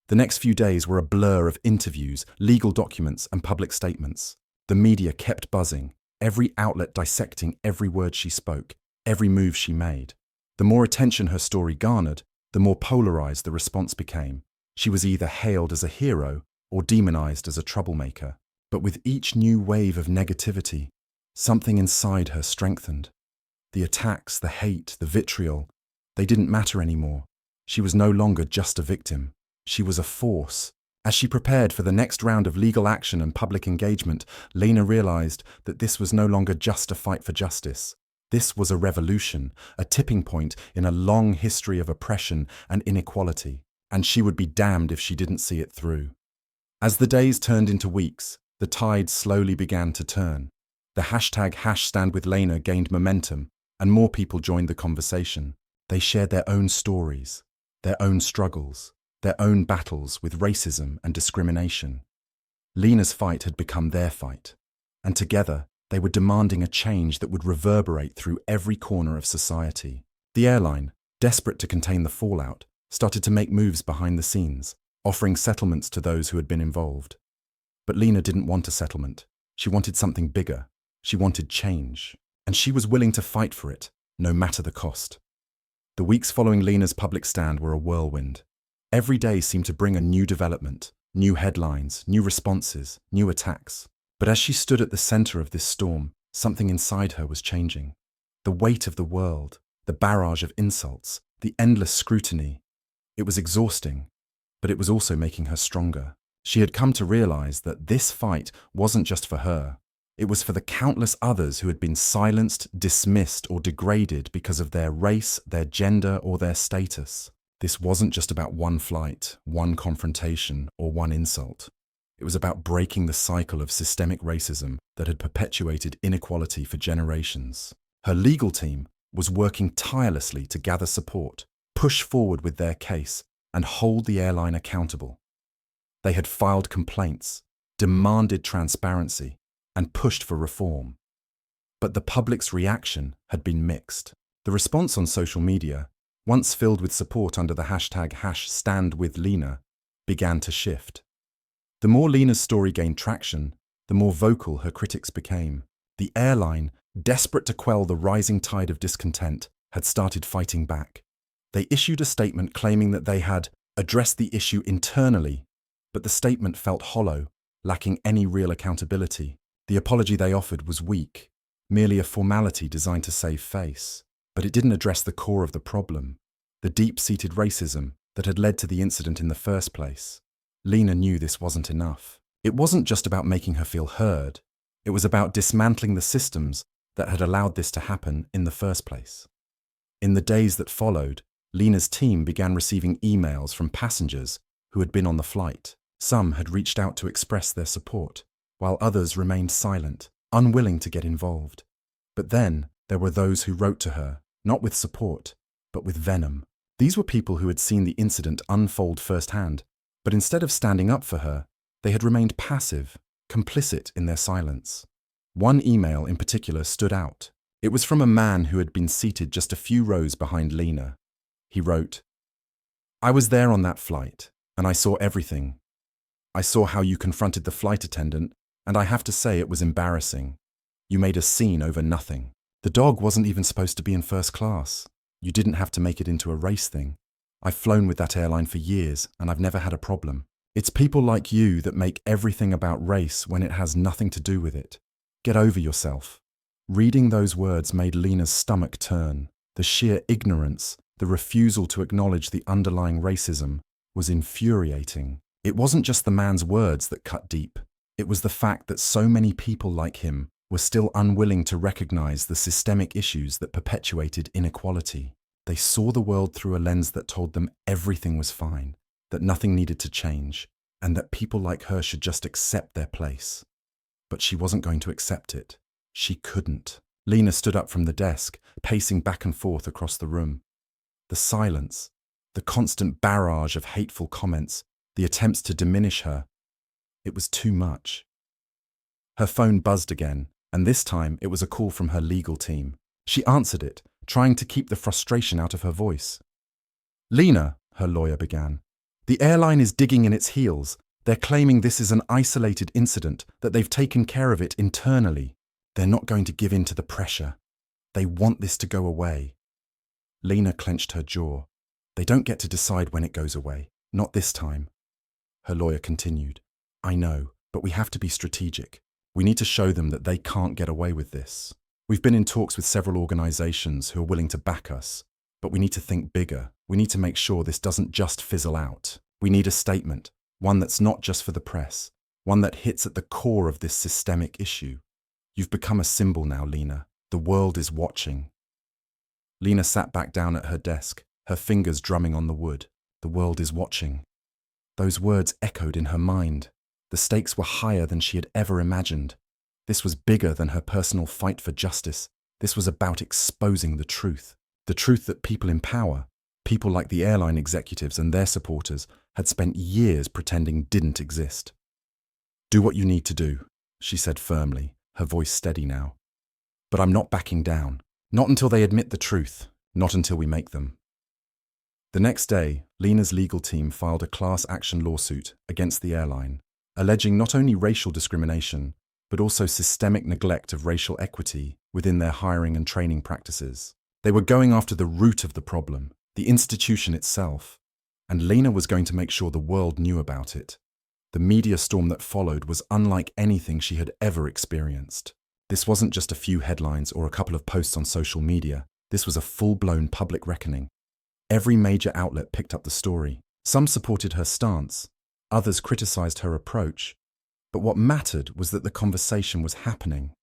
The next few days were a blur of interviews, legal documents, and public statements. The media kept buzzing, every outlet dissecting every word she spoke, every move she made. The more attention her story garnered, the more polarized the response became. She was either hailed as a hero or demonized as a troublemaker. But with each new wave of negativity, something inside her strengthened. The attacks, the hate, the vitriol, they didn't matter anymore. She was no longer just a victim. She was a force. As she prepared for the next round of legal action and public engagement, Lena realized that this was no longer just a fight for justice. This was a revolution, a tipping point in a long history of oppression and inequality, and she would be damned if she didn't see it through. As the days turned into weeks, the tide slowly began to turn. The #StandWithLena gained momentum, and more people joined the conversation. They shared their own stories, their own struggles, their own battles with racism and discrimination. Lena's fight had become their fight, and together they were demanding a change that would reverberate through every corner of society. The airline, desperate to contain the fallout, started to make moves behind the scenes, offering settlements to those who had been involved. But Lena didn't want a settlement. She wanted something bigger. She wanted change, and she was willing to fight for it, no matter the cost. The weeks following Lena's public stand were a whirlwind. Every day seemed to bring a new development, new headlines, new responses, new attacks. But as she stood at the center of this storm, something inside her was changing. The weight of the world, the barrage of insults, the endless scrutiny. It was exhausting, but it was also making her stronger. She had come to realize that this fight wasn't just for her. It was for the countless others who had been silenced, dismissed, or degraded because of their race, their gender, or their status. This wasn't just about one flight, one confrontation, or one insult. It was about breaking the cycle of systemic racism that had perpetuated inequality for generations. Her legal team was working tirelessly to gather support, push forward with their case, and hold the airline accountable. They had filed complaints, demanded transparency, and pushed for reform. But the public's reaction had been mixed. The response on social media, once filled with support under the #StandWithLena, began to shift. The more Lena's story gained traction, the more vocal her critics became. The airline, desperate to quell the rising tide of discontent, had started fighting back. They issued a statement claiming that they had addressed the issue internally, but the statement felt hollow, lacking any real accountability. The apology they offered was weak, merely a formality designed to save face. But it didn't address the core of the problem, the deep-seated racism that had led to the incident in the first place. Lena knew this wasn't enough. It wasn't just about making her feel heard. It was about dismantling the systems that had allowed this to happen in the first place. In the days that followed, Lena's team began receiving emails from passengers who had been on the flight. Some had reached out to express their support, while others remained silent, unwilling to get involved. But then there were those who wrote to her, not with support, but with venom. These were people who had seen the incident unfold firsthand, but instead of standing up for her, they had remained passive, complicit in their silence. One email in particular stood out. It was from a man who had been seated just a few rows behind Lena. He wrote, "I was there on that flight, and I saw everything. I saw how you confronted the flight attendant, and I have to say it was embarrassing. You made a scene over nothing. The dog wasn't even supposed to be in first class. You didn't have to make it into a race thing. I've flown with that airline for years, and I've never had a problem. It's people like you that make everything about race when it has nothing to do with it. Get over yourself." Reading those words made Lena's stomach turn. The sheer ignorance, the refusal to acknowledge the underlying racism, was infuriating. It wasn't just the man's words that cut deep. It was the fact that so many people like him were still unwilling to recognize the systemic issues that perpetuated inequality. They saw the world through a lens that told them everything was fine, that nothing needed to change, and that people like her should just accept their place. But she wasn't going to accept it. She couldn't. Lena stood up from the desk, pacing back and forth across the room. The silence, the constant barrage of hateful comments, the attempts to diminish her, it was too much. Her phone buzzed again, And this time, it was a call from her legal team. She answered it, trying to keep the frustration out of her voice. "Lena," her lawyer began, "the airline is digging in its heels. They're claiming this is an isolated incident, that they've taken care of it internally. They're not going to give in to the pressure. They want this to go away." Lena clenched her jaw. "They don't get to decide when it goes away. Not this time." Her lawyer continued, "I know, but we have to be strategic. We need to show them that they can't get away with this. We've been in talks with several organizations who are willing to back us, but we need to think bigger. We need to make sure this doesn't just fizzle out. We need a statement, one that's not just for the press, one that hits at the core of this systemic issue. You've become a symbol now, Lena. The world is watching." Lena sat back down at her desk, her fingers drumming on the wood. The world is watching. Those words echoed in her mind. The stakes were higher than she had ever imagined. This was bigger than her personal fight for justice. This was about exposing the truth that people in power, people like the airline executives and their supporters, had spent years pretending didn't exist. "Do what you need to do," she said firmly, her voice steady now. "But I'm not backing down. Not until they admit the truth. Not until we make them." The next day, Lena's legal team filed a class action lawsuit against the airline, alleging not only racial discrimination, but also systemic neglect of racial equity within their hiring and training practices. They were going after the root of the problem, the institution itself, and Lena was going to make sure the world knew about it. The media storm that followed was unlike anything she had ever experienced. This wasn't just a few headlines or a couple of posts on social media. This was a full-blown public reckoning. Every major outlet picked up the story. Some supported her stance, others criticized her approach. But what mattered was that the conversation was happening.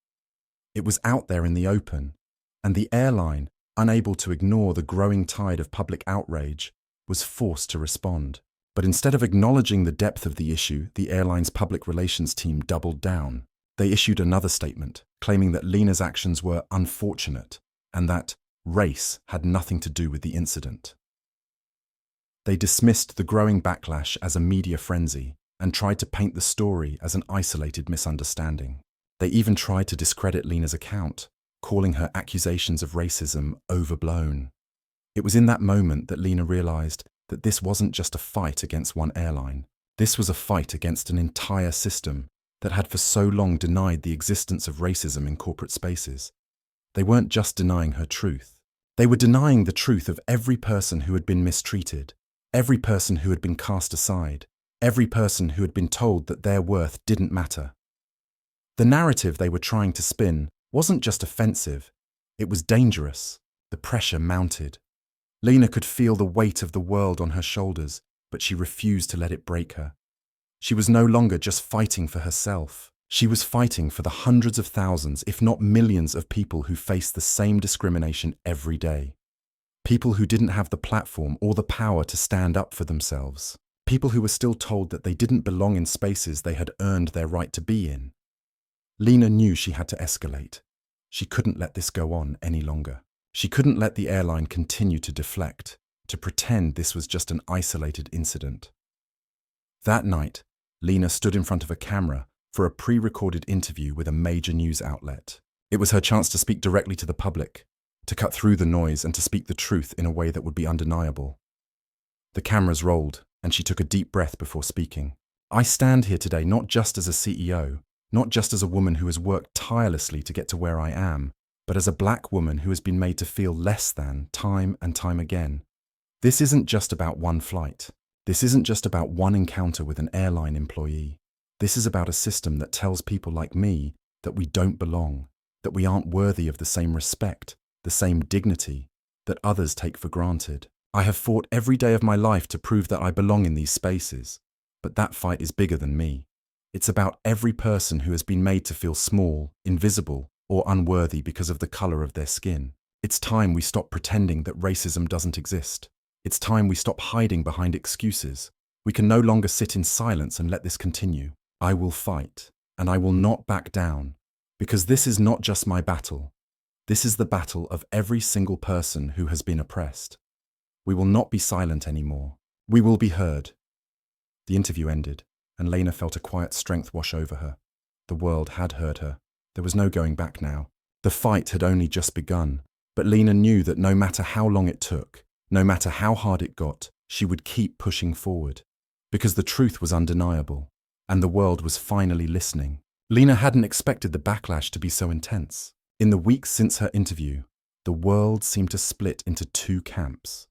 It was out there in the open, and the airline, unable to ignore the growing tide of public outrage, was forced to respond. But instead of acknowledging the depth of the issue, the airline's public relations team doubled down. They issued another statement, claiming that Lena's actions were unfortunate and that race had nothing to do with the incident. They dismissed the growing backlash as a media frenzy and tried to paint the story as an isolated misunderstanding. They even tried to discredit Lena's account, calling her accusations of racism overblown. It was in that moment that Lena realized that this wasn't just a fight against one airline. This was a fight against an entire system that had for so long denied the existence of racism in corporate spaces. They weren't just denying her truth. They were denying the truth of every person who had been mistreated, every person who had been cast aside, every person who had been told that their worth didn't matter. The narrative they were trying to spin wasn't just offensive, it was dangerous. The pressure mounted. Lena could feel the weight of the world on her shoulders, but she refused to let it break her. She was no longer just fighting for herself. She was fighting for the hundreds of thousands, if not millions, of people who face the same discrimination every day. People who didn't have the platform or the power to stand up for themselves. People who were still told that they didn't belong in spaces they had earned their right to be in. Lena knew she had to escalate. She couldn't let this go on any longer. She couldn't let the airline continue to deflect, to pretend this was just an isolated incident. That night, Lena stood in front of a camera for a pre-recorded interview with a major news outlet. It was her chance to speak directly to the public, to cut through the noise and to speak the truth in a way that would be undeniable. The cameras rolled, and she took a deep breath before speaking. "I stand here today not just as a CEO, not just as a woman who has worked tirelessly to get to where I am, but as a black woman who has been made to feel less than time and time again. This isn't just about one flight. This isn't just about one encounter with an airline employee. This is about a system that tells people like me that we don't belong, that we aren't worthy of the same respect, the same dignity that others take for granted. I have fought every day of my life to prove that I belong in these spaces, but that fight is bigger than me. It's about every person who has been made to feel small, invisible, or unworthy because of the color of their skin. It's time we stop pretending that racism doesn't exist. It's time we stop hiding behind excuses. We can no longer sit in silence and let this continue. I will fight, and I will not back down, because this is not just my battle. This is the battle of every single person who has been oppressed. We will not be silent anymore. We will be heard." The interview ended, and Lena felt a quiet strength wash over her. The world had heard her. There was no going back now. The fight had only just begun, but Lena knew that no matter how long it took, no matter how hard it got, she would keep pushing forward. Because the truth was undeniable, and the world was finally listening. Lena hadn't expected the backlash to be so intense. In the weeks since her interview, the world seemed to split into two camps.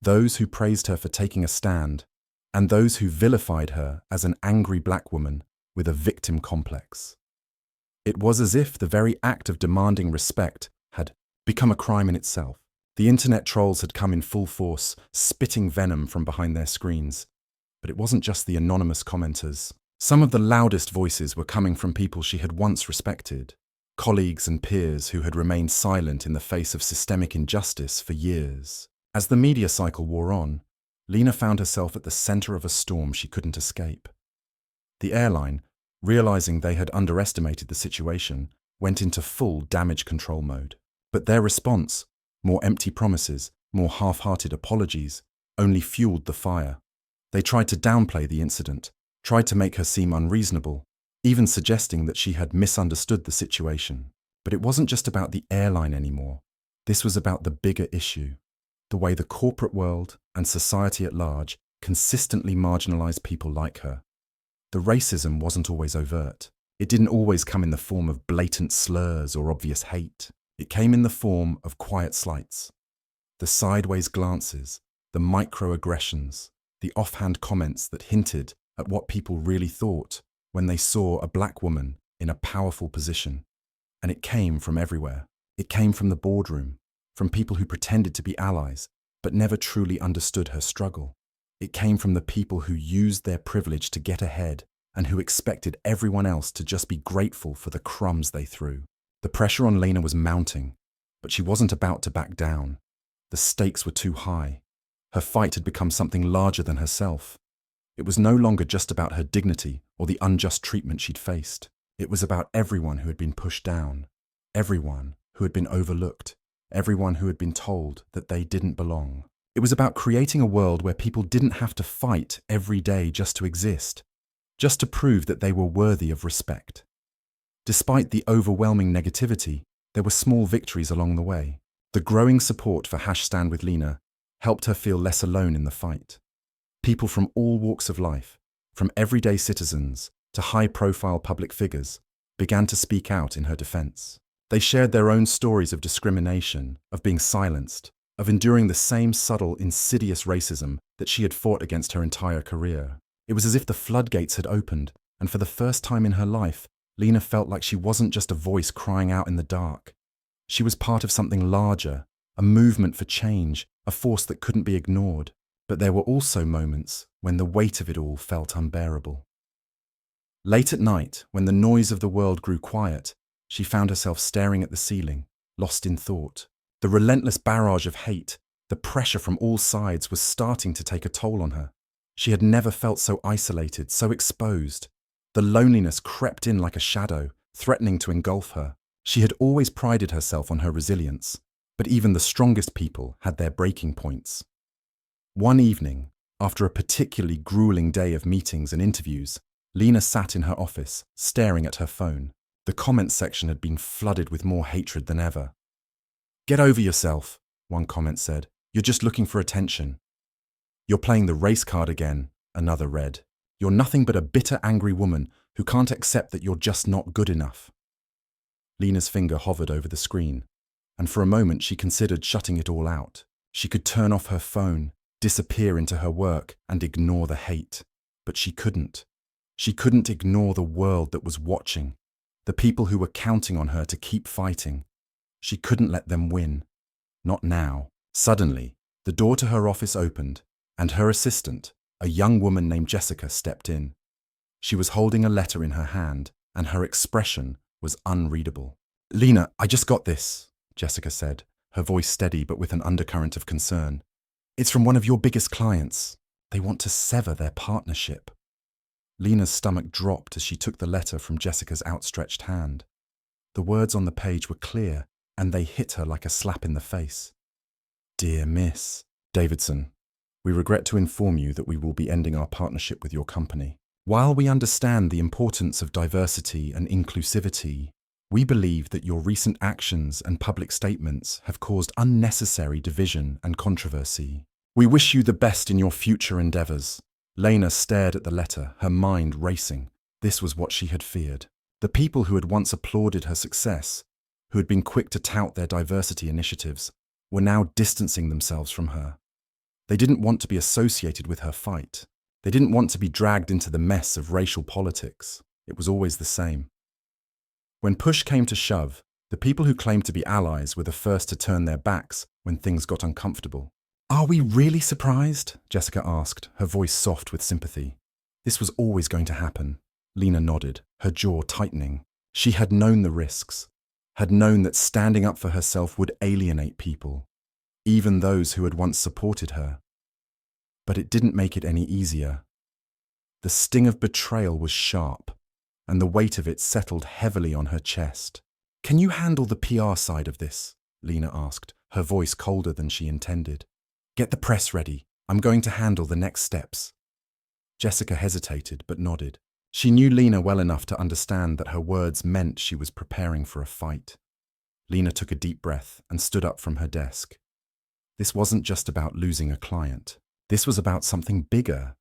Those who praised her for taking a stand, and those who vilified her as an angry black woman with a victim complex. It was as if the very act of demanding respect had become a crime in itself. The internet trolls had come in full force, spitting venom from behind their screens. But it wasn't just the anonymous commenters. Some of the loudest voices were coming from people she had once respected, colleagues and peers who had remained silent in the face of systemic injustice for years. As the media cycle wore on, Lena found herself at the center of a storm she couldn't escape. The airline, realizing they had underestimated the situation, went into full damage control mode. But their response, more empty promises, more half-hearted apologies, only fueled the fire. They tried to downplay the incident, tried to make her seem unreasonable, even suggesting that she had misunderstood the situation. But it wasn't just about the airline anymore. This was about the bigger issue, the way the corporate world and society at large consistently marginalized people like her. The racism wasn't always overt. It didn't always come in the form of blatant slurs or obvious hate. It came in the form of quiet slights. The sideways glances, the microaggressions, the offhand comments that hinted at what people really thought when they saw a black woman in a powerful position. And it came from everywhere. It came from the boardroom, from people who pretended to be allies, but never truly understood her struggle. It came from the people who used their privilege to get ahead and who expected everyone else to just be grateful for the crumbs they threw. The pressure on Lena was mounting, but she wasn't about to back down. The stakes were too high. Her fight had become something larger than herself. It was no longer just about her dignity or the unjust treatment she'd faced. It was about everyone who had been pushed down, everyone who had been overlooked, everyone who had been told that they didn't belong. It was about creating a world where people didn't have to fight every day just to exist, just to prove that they were worthy of respect. Despite the overwhelming negativity, there were small victories along the way. The growing support for #StandWithLena helped her feel less alone in the fight. People from all walks of life, from everyday citizens to high-profile public figures, began to speak out in her defense. They shared their own stories of discrimination, of being silenced, of enduring the same subtle, insidious racism that she had fought against her entire career. It was as if the floodgates had opened, and for the first time in her life, Lena felt like she wasn't just a voice crying out in the dark. She was part of something larger, a movement for change, a force that couldn't be ignored. But there were also moments when the weight of it all felt unbearable. Late at night, when the noise of the world grew quiet, she found herself staring at the ceiling, lost in thought. The relentless barrage of hate, the pressure from all sides was starting to take a toll on her. She had never felt so isolated, so exposed. The loneliness crept in like a shadow, threatening to engulf her. She had always prided herself on her resilience, but even the strongest people had their breaking points. One evening, after a particularly grueling day of meetings and interviews, Lena sat in her office, staring at her phone. The comments section had been flooded with more hatred than ever. "Get over yourself," one comment said. "You're just looking for attention." "You're playing the race card again," another read. "You're nothing but a bitter, angry woman who can't accept that you're just not good enough." Lena's finger hovered over the screen, and for a moment she considered shutting it all out. She could turn off her phone, disappear into her work, and ignore the hate. But she couldn't. She couldn't ignore the world that was watching, the people who were counting on her to keep fighting. She couldn't let them win. Not now. Suddenly, the door to her office opened, and her assistant, a young woman named Jessica, stepped in. She was holding a letter in her hand, and her expression was unreadable. "Lena, I just got this," Jessica said, her voice steady but with an undercurrent of concern. "It's from one of your biggest clients. They want to sever their partnership." Lena's stomach dropped as she took the letter from Jessica's outstretched hand. The words on the page were clear, and they hit her like a slap in the face. "Dear Miss Davidson, we regret to inform you that we will be ending our partnership with your company. While we understand the importance of diversity and inclusivity, We believe that your recent actions and public statements have caused unnecessary division and controversy. We wish you the best in your future endeavors. Lena stared at the letter, her mind racing. This was what she had feared. The people who had once applauded her success, who had been quick to tout their diversity initiatives, were now distancing themselves from her. They didn't want to be associated with her fight. They didn't want to be dragged into the mess of racial politics. It was always the same. When push came to shove, the people who claimed to be allies were the first to turn their backs when things got uncomfortable. "Are we really surprised?" Jessica asked, her voice soft with sympathy. "This was always going to happen." Lena nodded, her jaw tightening. She had known the risks, had known that standing up for herself would alienate people, even those who had once supported her. But it didn't make it any easier. The sting of betrayal was sharp, and the weight of it settled heavily on her chest. "Can you handle the PR side of this?" Lena asked, her voice colder than she intended. "Get the press ready. I'm going to handle the next steps." Jessica hesitated but nodded. She knew Lena well enough to understand that her words meant she was preparing for a fight. Lena took a deep breath and stood up from her desk. This wasn't just about losing a client. This was about something bigger,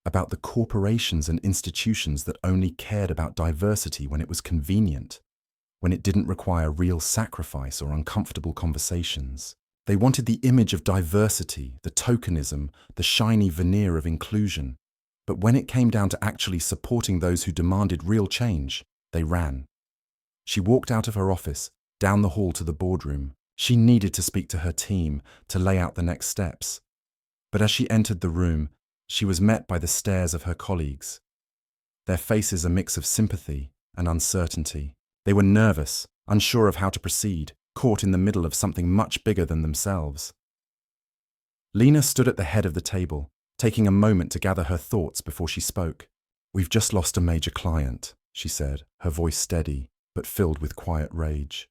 about the corporations and institutions that only cared about diversity when it was convenient, when it didn't require real sacrifice or uncomfortable conversations. They wanted the image of diversity, the tokenism, the shiny veneer of inclusion. But when it came down to actually supporting those who demanded real change, they ran. She walked out of her office, down the hall to the boardroom. She needed to speak to her team, to lay out the next steps. But as she entered the room, she was met by the stares of her colleagues. Their faces a mix of sympathy and uncertainty. They were nervous, unsure of how to proceed, caught in the middle of something much bigger than themselves. Lena stood at the head of the table, taking a moment to gather her thoughts before she spoke. "We've just lost a major client," she said, her voice steady, but filled with quiet rage.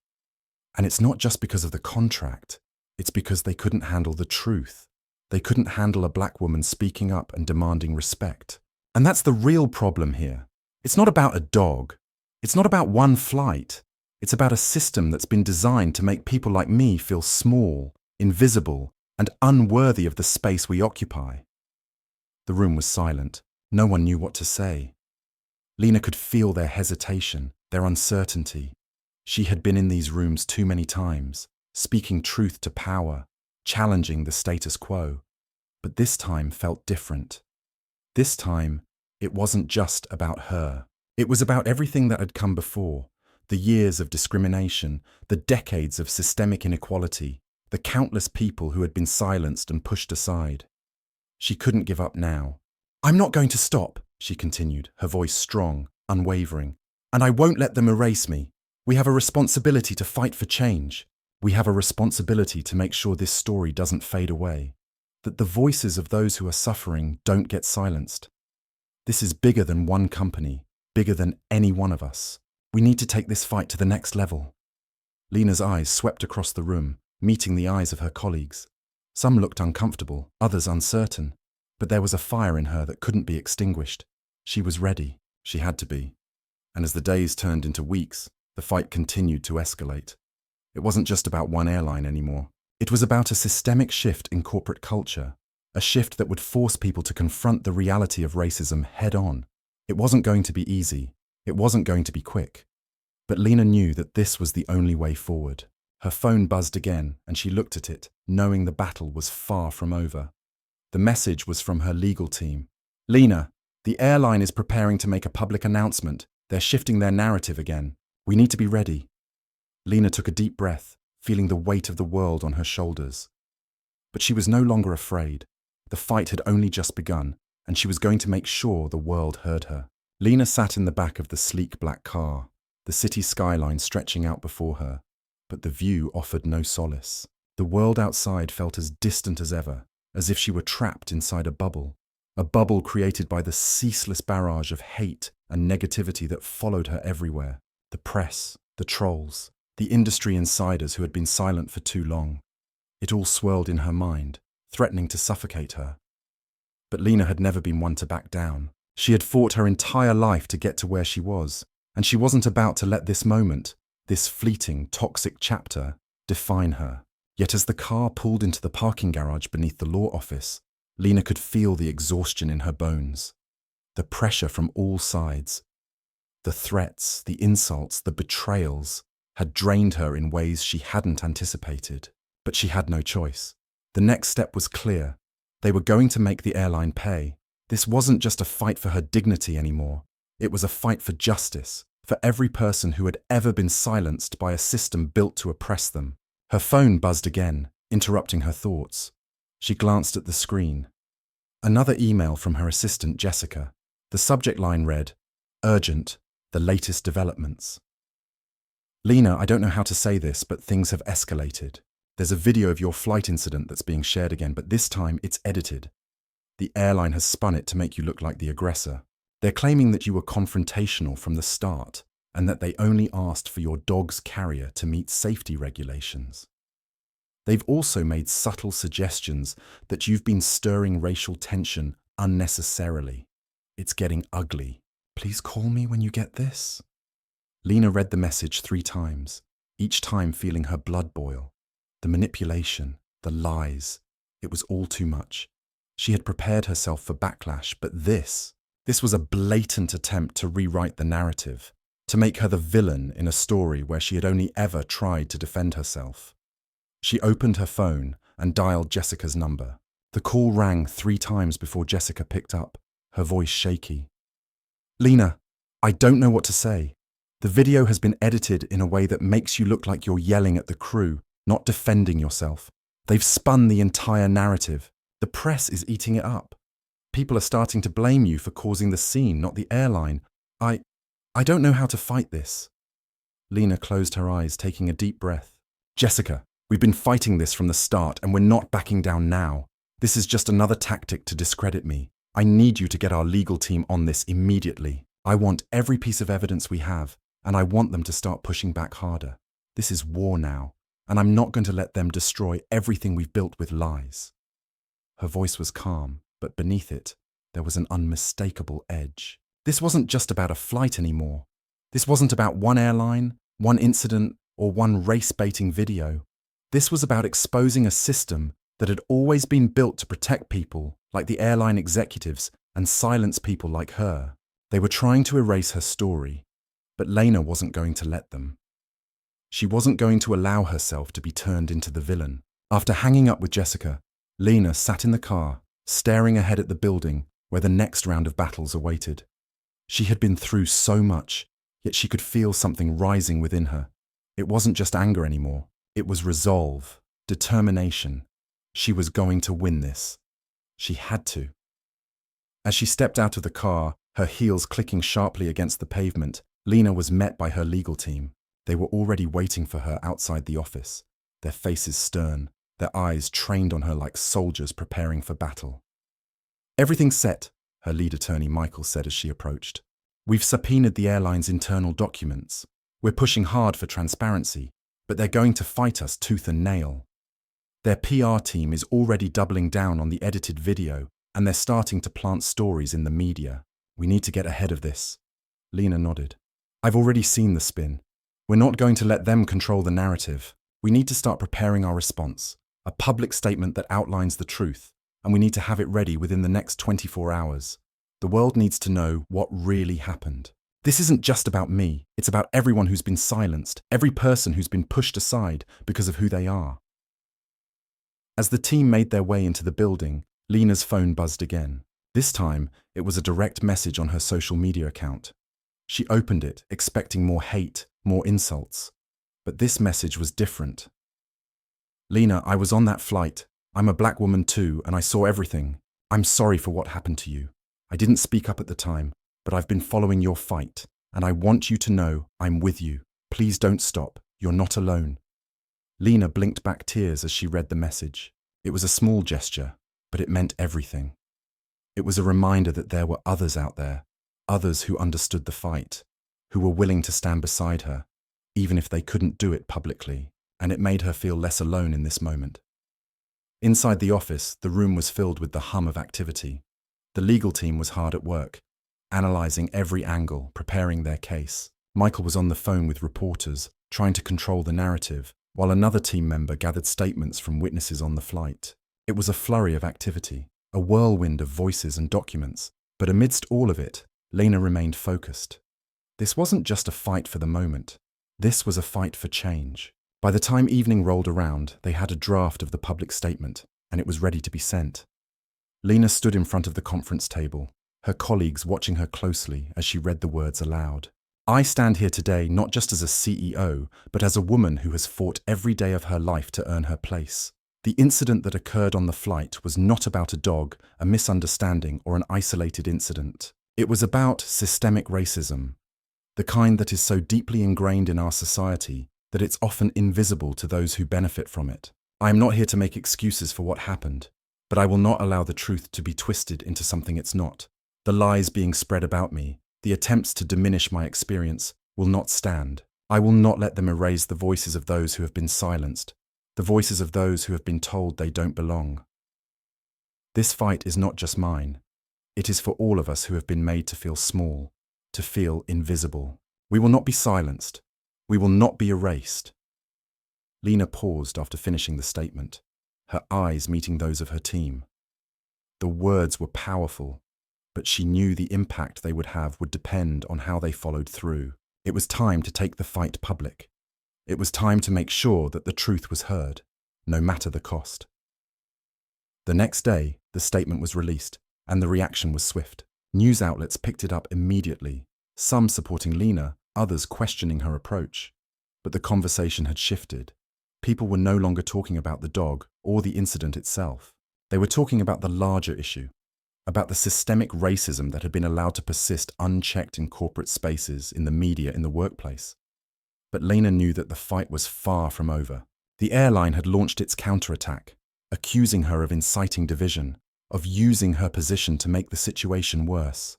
"And it's not just because of the contract. It's because they couldn't handle the truth. They couldn't handle a black woman speaking up and demanding respect. And that's the real problem here. It's not about a dog. It's not about one flight. It's about a system that's been designed to make people like me feel small, invisible, and unworthy of the space we occupy." The room was silent. No one knew what to say. Lena could feel their hesitation, their uncertainty. She had been in these rooms too many times, speaking truth to power, challenging the status quo. But this time felt different. This time, it wasn't just about her. It was about everything that had come before. The years of discrimination, the decades of systemic inequality, the countless people who had been silenced and pushed aside. She couldn't give up now. "I'm not going to stop," she continued, her voice strong, unwavering. "And I won't let them erase me. We have a responsibility to fight for change. We have a responsibility to make sure this story doesn't fade away, that the voices of those who are suffering don't get silenced. This is bigger than one company, bigger than any one of us. We need to take this fight to the next level." Lena's eyes swept across the room, meeting the eyes of her colleagues. Some looked uncomfortable, others uncertain, but there was a fire in her that couldn't be extinguished. She was ready. She had to be. And as the days turned into weeks, the fight continued to escalate. It wasn't just about one airline anymore. It was about a systemic shift in corporate culture, a shift that would force people to confront the reality of racism head-on. It wasn't going to be easy. It wasn't going to be quick. But Lena knew that this was the only way forward. Her phone buzzed again, and she looked at it, knowing the battle was far from over. The message was from her legal team. "Lena, the airline is preparing to make a public announcement. They're shifting their narrative again. We need to be ready." Lena took a deep breath, feeling the weight of the world on her shoulders. But she was no longer afraid. The fight had only just begun, and she was going to make sure the world heard her. Lena sat in the back of the sleek black car, the city skyline stretching out before her. But the view offered no solace. The world outside felt as distant as ever, as if she were trapped inside a bubble created by the ceaseless barrage of hate and negativity that followed her everywhere. The press, the trolls, the industry insiders who had been silent for too long. It all swirled in her mind, threatening to suffocate her. But Lena had never been one to back down. She had fought her entire life to get to where she was, and she wasn't about to let this moment, this fleeting, toxic chapter, define her. Yet as the car pulled into the parking garage beneath the law office, Lena could feel the exhaustion in her bones. The pressure from all sides, the threats, the insults, the betrayals, had drained her in ways she hadn't anticipated. But she had no choice. The next step was clear. They were going to make the airline pay. This wasn't just a fight for her dignity anymore. It was a fight for justice, for every person who had ever been silenced by a system built to oppress them. Her phone buzzed again, interrupting her thoughts. She glanced at the screen. Another email from her assistant, Jessica. The subject line read, "Urgent, the latest developments." "Lena, I don't know how to say this, but things have escalated. There's a video of your flight incident that's being shared again, but this time it's edited. The airline has spun it to make you look like the aggressor. They're claiming that you were confrontational from the start and that they only asked for your dog's carrier to meet safety regulations. They've also made subtle suggestions that you've been stirring racial tension unnecessarily. It's getting ugly. Please call me when you get this." Lena read the message 3 times, each time feeling her blood boil. The manipulation, the lies, it was all too much. She had prepared herself for backlash, but this was a blatant attempt to rewrite the narrative, to make her the villain in a story where she had only ever tried to defend herself. She opened her phone and dialed Jessica's number. The call rang 3 times before Jessica picked up, her voice shaky. "Lena, I don't know what to say. The video has been edited in a way that makes you look like you're yelling at the crew, not defending yourself. They've spun the entire narrative. The press is eating it up. People are starting to blame you for causing the scene, not the airline. I don't know how to fight this." Lena closed her eyes, taking a deep breath. "Jessica, we've been fighting this from the start, and we're not backing down now. This is just another tactic to discredit me. I need you to get our legal team on this immediately. I want every piece of evidence we have, and I want them to start pushing back harder. This is war now, and I'm not going to let them destroy everything we've built with lies." Her voice was calm, but beneath it, there was an unmistakable edge. This wasn't just about a flight anymore. This wasn't about one airline, one incident, or one race-baiting video. This was about exposing a system that had always been built to protect people like the airline executives and silence people like her. They were trying to erase her story, but Lena wasn't going to let them. She wasn't going to allow herself to be turned into the villain. After hanging up with Jessica, Lena sat in the car, staring ahead at the building where the next round of battles awaited. She had been through so much, yet she could feel something rising within her. It wasn't just anger anymore. It was resolve, determination. She was going to win this. She had to. As she stepped out of the car, her heels clicking sharply against the pavement, Lena was met by her legal team. They were already waiting for her outside the office, their faces stern, their eyes trained on her like soldiers preparing for battle. "Everything's set," her lead attorney Michael said as she approached. "We've subpoenaed the airline's internal documents. We're pushing hard for transparency, but they're going to fight us tooth and nail. Their PR team is already doubling down on the edited video, and they're starting to plant stories in the media. We need to get ahead of this." Lena nodded. "I've already seen the spin. We're not going to let them control the narrative. We need to start preparing our response, a public statement that outlines the truth, and we need to have it ready within the next 24 hours. The world needs to know what really happened. This isn't just about me. It's about everyone who's been silenced, every person who's been pushed aside because of who they are." As the team made their way into the building, Lena's phone buzzed again. This time, it was a direct message on her social media account. She opened it, expecting more hate, more insults. But this message was different. "Lena, I was on that flight. I'm a black woman too, and I saw everything. I'm sorry for what happened to you. I didn't speak up at the time, but I've been following your fight, and I want you to know I'm with you. Please don't stop. You're not alone." Lena blinked back tears as she read the message. It was a small gesture, but it meant everything. It was a reminder that there were others out there, others who understood the fight, who were willing to stand beside her, even if they couldn't do it publicly, and it made her feel less alone in this moment. Inside the office, the room was filled with the hum of activity. The legal team was hard at work, analyzing every angle, preparing their case. Michael was on the phone with reporters, trying to control the narrative, while another team member gathered statements from witnesses on the flight. It was a flurry of activity, a whirlwind of voices and documents, but amidst all of it, Lena remained focused. This wasn't just a fight for the moment. This was a fight for change. By the time evening rolled around, they had a draft of the public statement, and it was ready to be sent. Lena stood in front of the conference table, her colleagues watching her closely as she read the words aloud. "I stand here today not just as a CEO, but as a woman who has fought every day of her life to earn her place. The incident that occurred on the flight was not about a dog, a misunderstanding, or an isolated incident. It was about systemic racism, the kind that is so deeply ingrained in our society that it's often invisible to those who benefit from it. I am not here to make excuses for what happened, but I will not allow the truth to be twisted into something it's not. The lies being spread about me, the attempts to diminish my experience, will not stand. I will not let them erase the voices of those who have been silenced, the voices of those who have been told they don't belong. This fight is not just mine. It is for all of us who have been made to feel small, to feel invisible. We will not be silenced. We will not be erased." Lena paused after finishing the statement, her eyes meeting those of her team. The words were powerful, but she knew the impact they would have would depend on how they followed through. It was time to take the fight public. It was time to make sure that the truth was heard, no matter the cost. The next day, the statement was released, and the reaction was swift. News outlets picked it up immediately, some supporting Lena, others questioning her approach. But the conversation had shifted. People were no longer talking about the dog or the incident itself. They were talking about the larger issue, about the systemic racism that had been allowed to persist unchecked in corporate spaces, in the media, in the workplace. But Lena knew that the fight was far from over. The airline had launched its counterattack, accusing her of inciting division, of using her position to make the situation worse.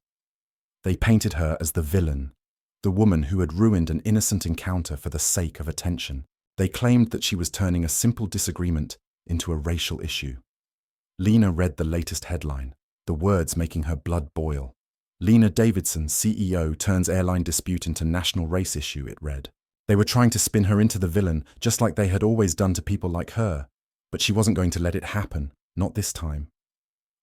They painted her as the villain, the woman who had ruined an innocent encounter for the sake of attention. They claimed that she was turning a simple disagreement into a racial issue. Lena read the latest headline, the words making her blood boil. "Lena Davidson, CEO, turns airline dispute into national race issue," it read. They were trying to spin her into the villain, just like they had always done to people like her. But she wasn't going to let it happen, not this time.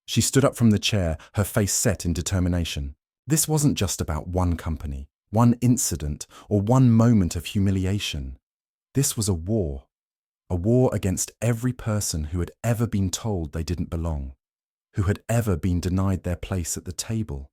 She stood up from the chair, her face set in determination. This wasn't just about one company, one incident, or one moment of humiliation. This was a war against every person who had ever been told they didn't belong, who had ever been denied their place at the table.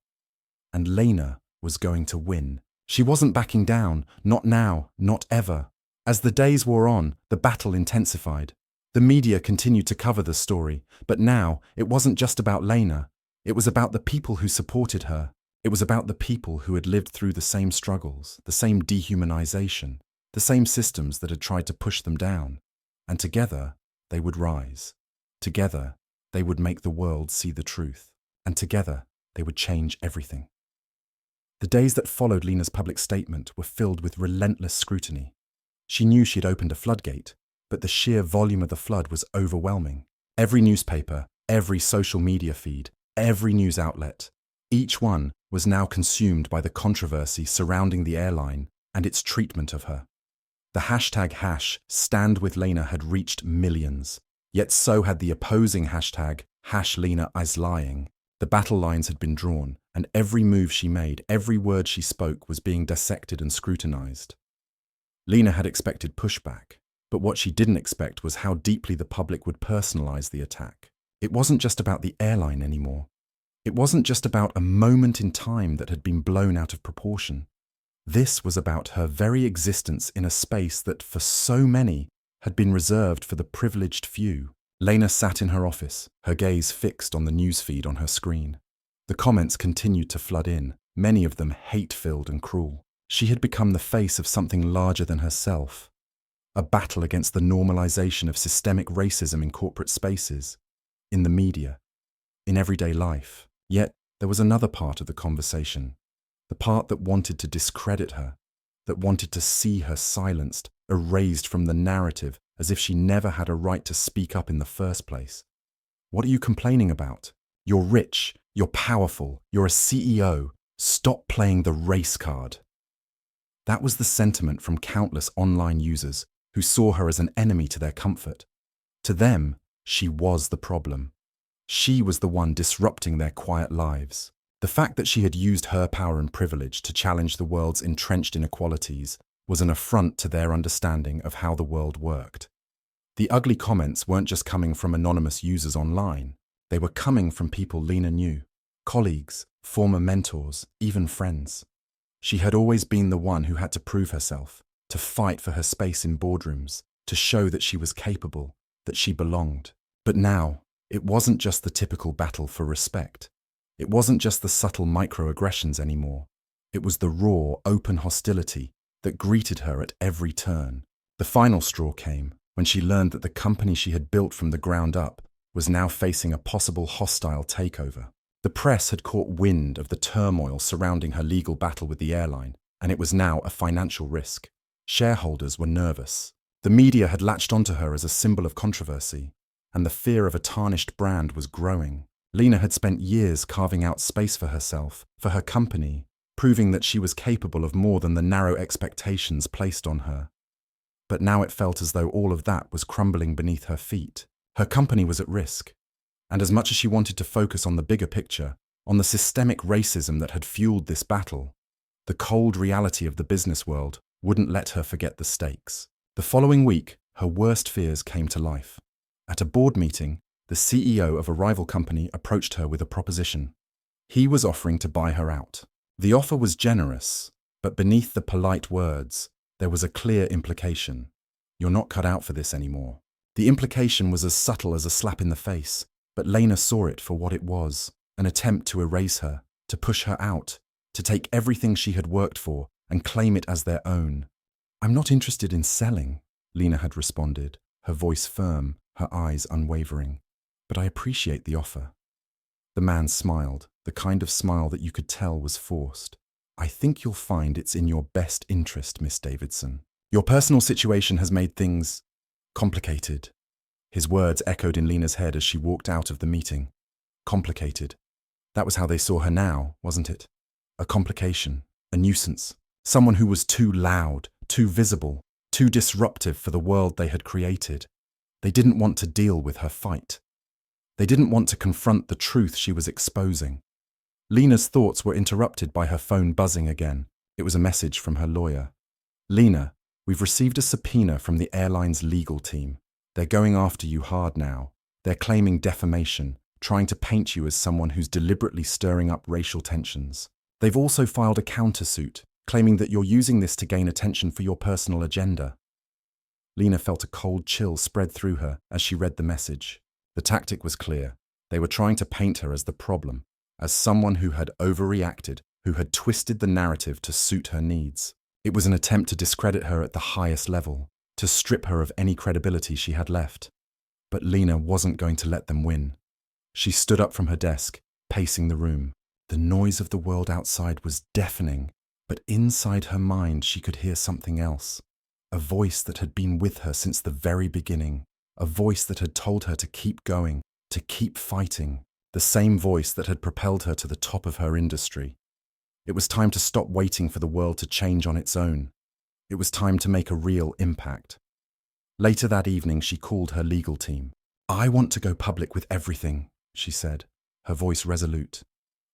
And Lena was going to win. She wasn't backing down, not now, not ever. As the days wore on, the battle intensified. The media continued to cover the story, but now it wasn't just about Lena. It was about the people who supported her. It was about the people who had lived through the same struggles, the same dehumanization, the same systems that had tried to push them down. And together, they would rise. Together, they would make the world see the truth. And together, they would change everything. The days that followed Lena's public statement were filled with relentless scrutiny. She knew she had opened a floodgate, but the sheer volume of the flood was overwhelming. Every newspaper, every social media feed, every news outlet, each one was now consumed by the controversy surrounding the airline and its treatment of her. The hashtag #StandWithLena had reached millions, yet so had the opposing hashtag #LenaIsLying. The battle lines had been drawn, and every move she made, every word she spoke was being dissected and scrutinized. Lena had expected pushback, but what she didn't expect was how deeply the public would personalize the attack. It wasn't just about the airline anymore. It wasn't just about a moment in time that had been blown out of proportion. This was about her very existence in a space that, for so many, had been reserved for the privileged few. Lena sat in her office, her gaze fixed on the newsfeed on her screen. The comments continued to flood in, many of them hate-filled and cruel. She had become the face of something larger than herself, a battle against the normalization of systemic racism in corporate spaces, in the media, in everyday life. Yet there was another part of the conversation, the part that wanted to discredit her, that wanted to see her silenced, erased from the narrative as if she never had a right to speak up in the first place. "What are you complaining about? You're rich, you're powerful, you're a CEO. Stop playing the race card." That was the sentiment from countless online users who saw her as an enemy to their comfort. To them, she was the problem. She was the one disrupting their quiet lives. The fact that she had used her power and privilege to challenge the world's entrenched inequalities was an affront to their understanding of how the world worked. The ugly comments weren't just coming from anonymous users online. They were coming from people Lena knew, colleagues, former mentors, even friends. She had always been the one who had to prove herself, to fight for her space in boardrooms, to show that she was capable, that she belonged. But now, it wasn't just the typical battle for respect. It wasn't just the subtle microaggressions anymore. It was the raw, open hostility that greeted her at every turn. The final straw came when she learned that the company she had built from the ground up was now facing a possible hostile takeover. The press had caught wind of the turmoil surrounding her legal battle with the airline, and it was now a financial risk. Shareholders were nervous. The media had latched onto her as a symbol of controversy, and the fear of a tarnished brand was growing. Lena had spent years carving out space for herself, for her company, proving that she was capable of more than the narrow expectations placed on her. But now it felt as though all of that was crumbling beneath her feet. Her company was at risk. And as much as she wanted to focus on the bigger picture, on the systemic racism that had fueled this battle, the cold reality of the business world wouldn't let her forget the stakes. The following week, her worst fears came to life. At a board meeting, the CEO of a rival company approached her with a proposition. He was offering to buy her out. The offer was generous, but beneath the polite words, there was a clear implication. You're not cut out for this anymore. The implication was as subtle as a slap in the face, but Lena saw it for what it was, an attempt to erase her, to push her out, to take everything she had worked for and claim it as their own. I'm not interested in selling, Lena had responded, her voice firm, her eyes unwavering. But I appreciate the offer. The man smiled, the kind of smile that you could tell was forced. I think you'll find it's in your best interest, Miss Davidson. Your personal situation has made things complicated. His words echoed in Lena's head as she walked out of the meeting. Complicated. That was how they saw her now, wasn't it? A complication, a nuisance, someone who was too loud, too visible, too disruptive for the world they had created. They didn't want to deal with her fight. They didn't want to confront the truth she was exposing. Lena's thoughts were interrupted by her phone buzzing again. It was a message from her lawyer. Lena, we've received a subpoena from the airline's legal team. They're going after you hard now. They're claiming defamation, trying to paint you as someone who's deliberately stirring up racial tensions. They've also filed a countersuit, claiming that you're using this to gain attention for your personal agenda. Lena felt a cold chill spread through her as she read the message. The tactic was clear. They were trying to paint her as the problem, as someone who had overreacted, who had twisted the narrative to suit her needs. It was an attempt to discredit her at the highest level, to strip her of any credibility she had left. But Lena wasn't going to let them win. She stood up from her desk, pacing the room. The noise of the world outside was deafening, but inside her mind she could hear something else. A voice that had been with her since the very beginning. A voice that had told her to keep going, to keep fighting. The same voice that had propelled her to the top of her industry. It was time to stop waiting for the world to change on its own. It was time to make a real impact. Later that evening, she called her legal team. I want to go public with everything, she said, her voice resolute.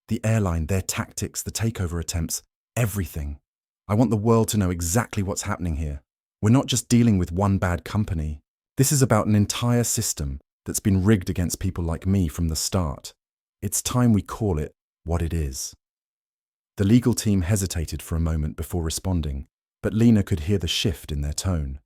The airline, their tactics, the takeover attempts, everything. I want the world to know exactly what's happening here. We're not just dealing with one bad company. This is about an entire system that's been rigged against people like me from the start. It's time we call it what it is. The legal team hesitated for a moment before responding, but Lena could hear the shift in their tone.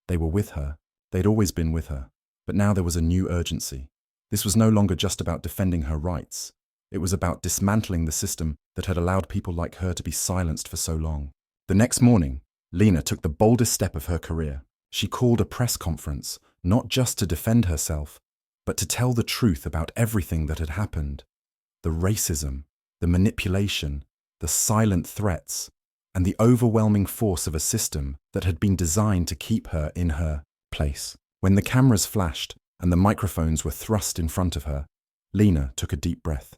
They were with her. They'd always been with her. But now there was a new urgency. This was no longer just about defending her rights. It was about dismantling the system that had allowed people like her to be silenced for so long. The next morning, Lena took the boldest step of her career. She called a press conference, not just to defend herself, but to tell the truth about everything that had happened. The racism, the manipulation, the silent threats, and the overwhelming force of a system that had been designed to keep her in her place. When the cameras flashed and the microphones were thrust in front of her, Lena took a deep breath.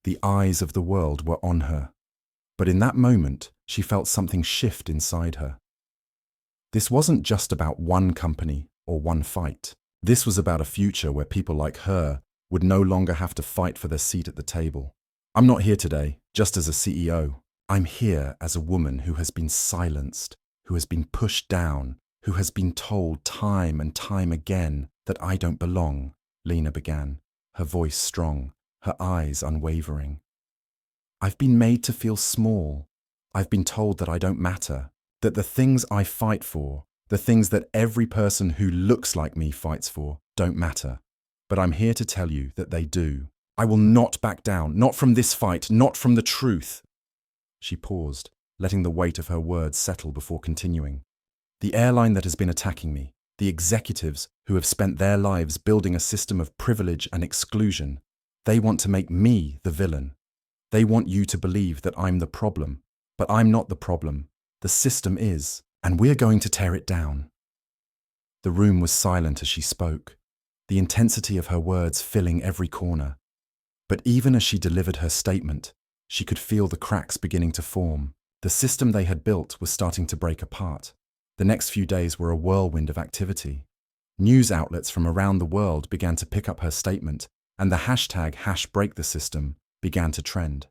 The eyes of the world were on her. But in that moment, she felt something shift inside her. This wasn't just about one company or one fight. This was about a future where people like her would no longer have to fight for their seat at the table. I'm not here today just as a CEO. I'm here as a woman who has been silenced, who has been pushed down, who has been told time and time again that I don't belong, Lena began, her voice strong, her eyes unwavering. I've been made to feel small. I've been told that I don't matter, that the things I fight for, the things that every person who looks like me fights for, don't matter. But I'm here to tell you that they do. I will not back down, not from this fight, not from the truth. She paused, letting the weight of her words settle before continuing. The airline that has been attacking me, the executives who have spent their lives building a system of privilege and exclusion, they want to make me the villain. They want you to believe that I'm the problem, but I'm not the problem. The system is, and we're going to tear it down. The room was silent as she spoke, the intensity of her words filling every corner. But even as she delivered her statement, she could feel the cracks beginning to form. The system they had built was starting to break apart. The next few days were a whirlwind of activity. News outlets from around the world began to pick up her statement, and the hashtag #BreakTheSystem began to trend.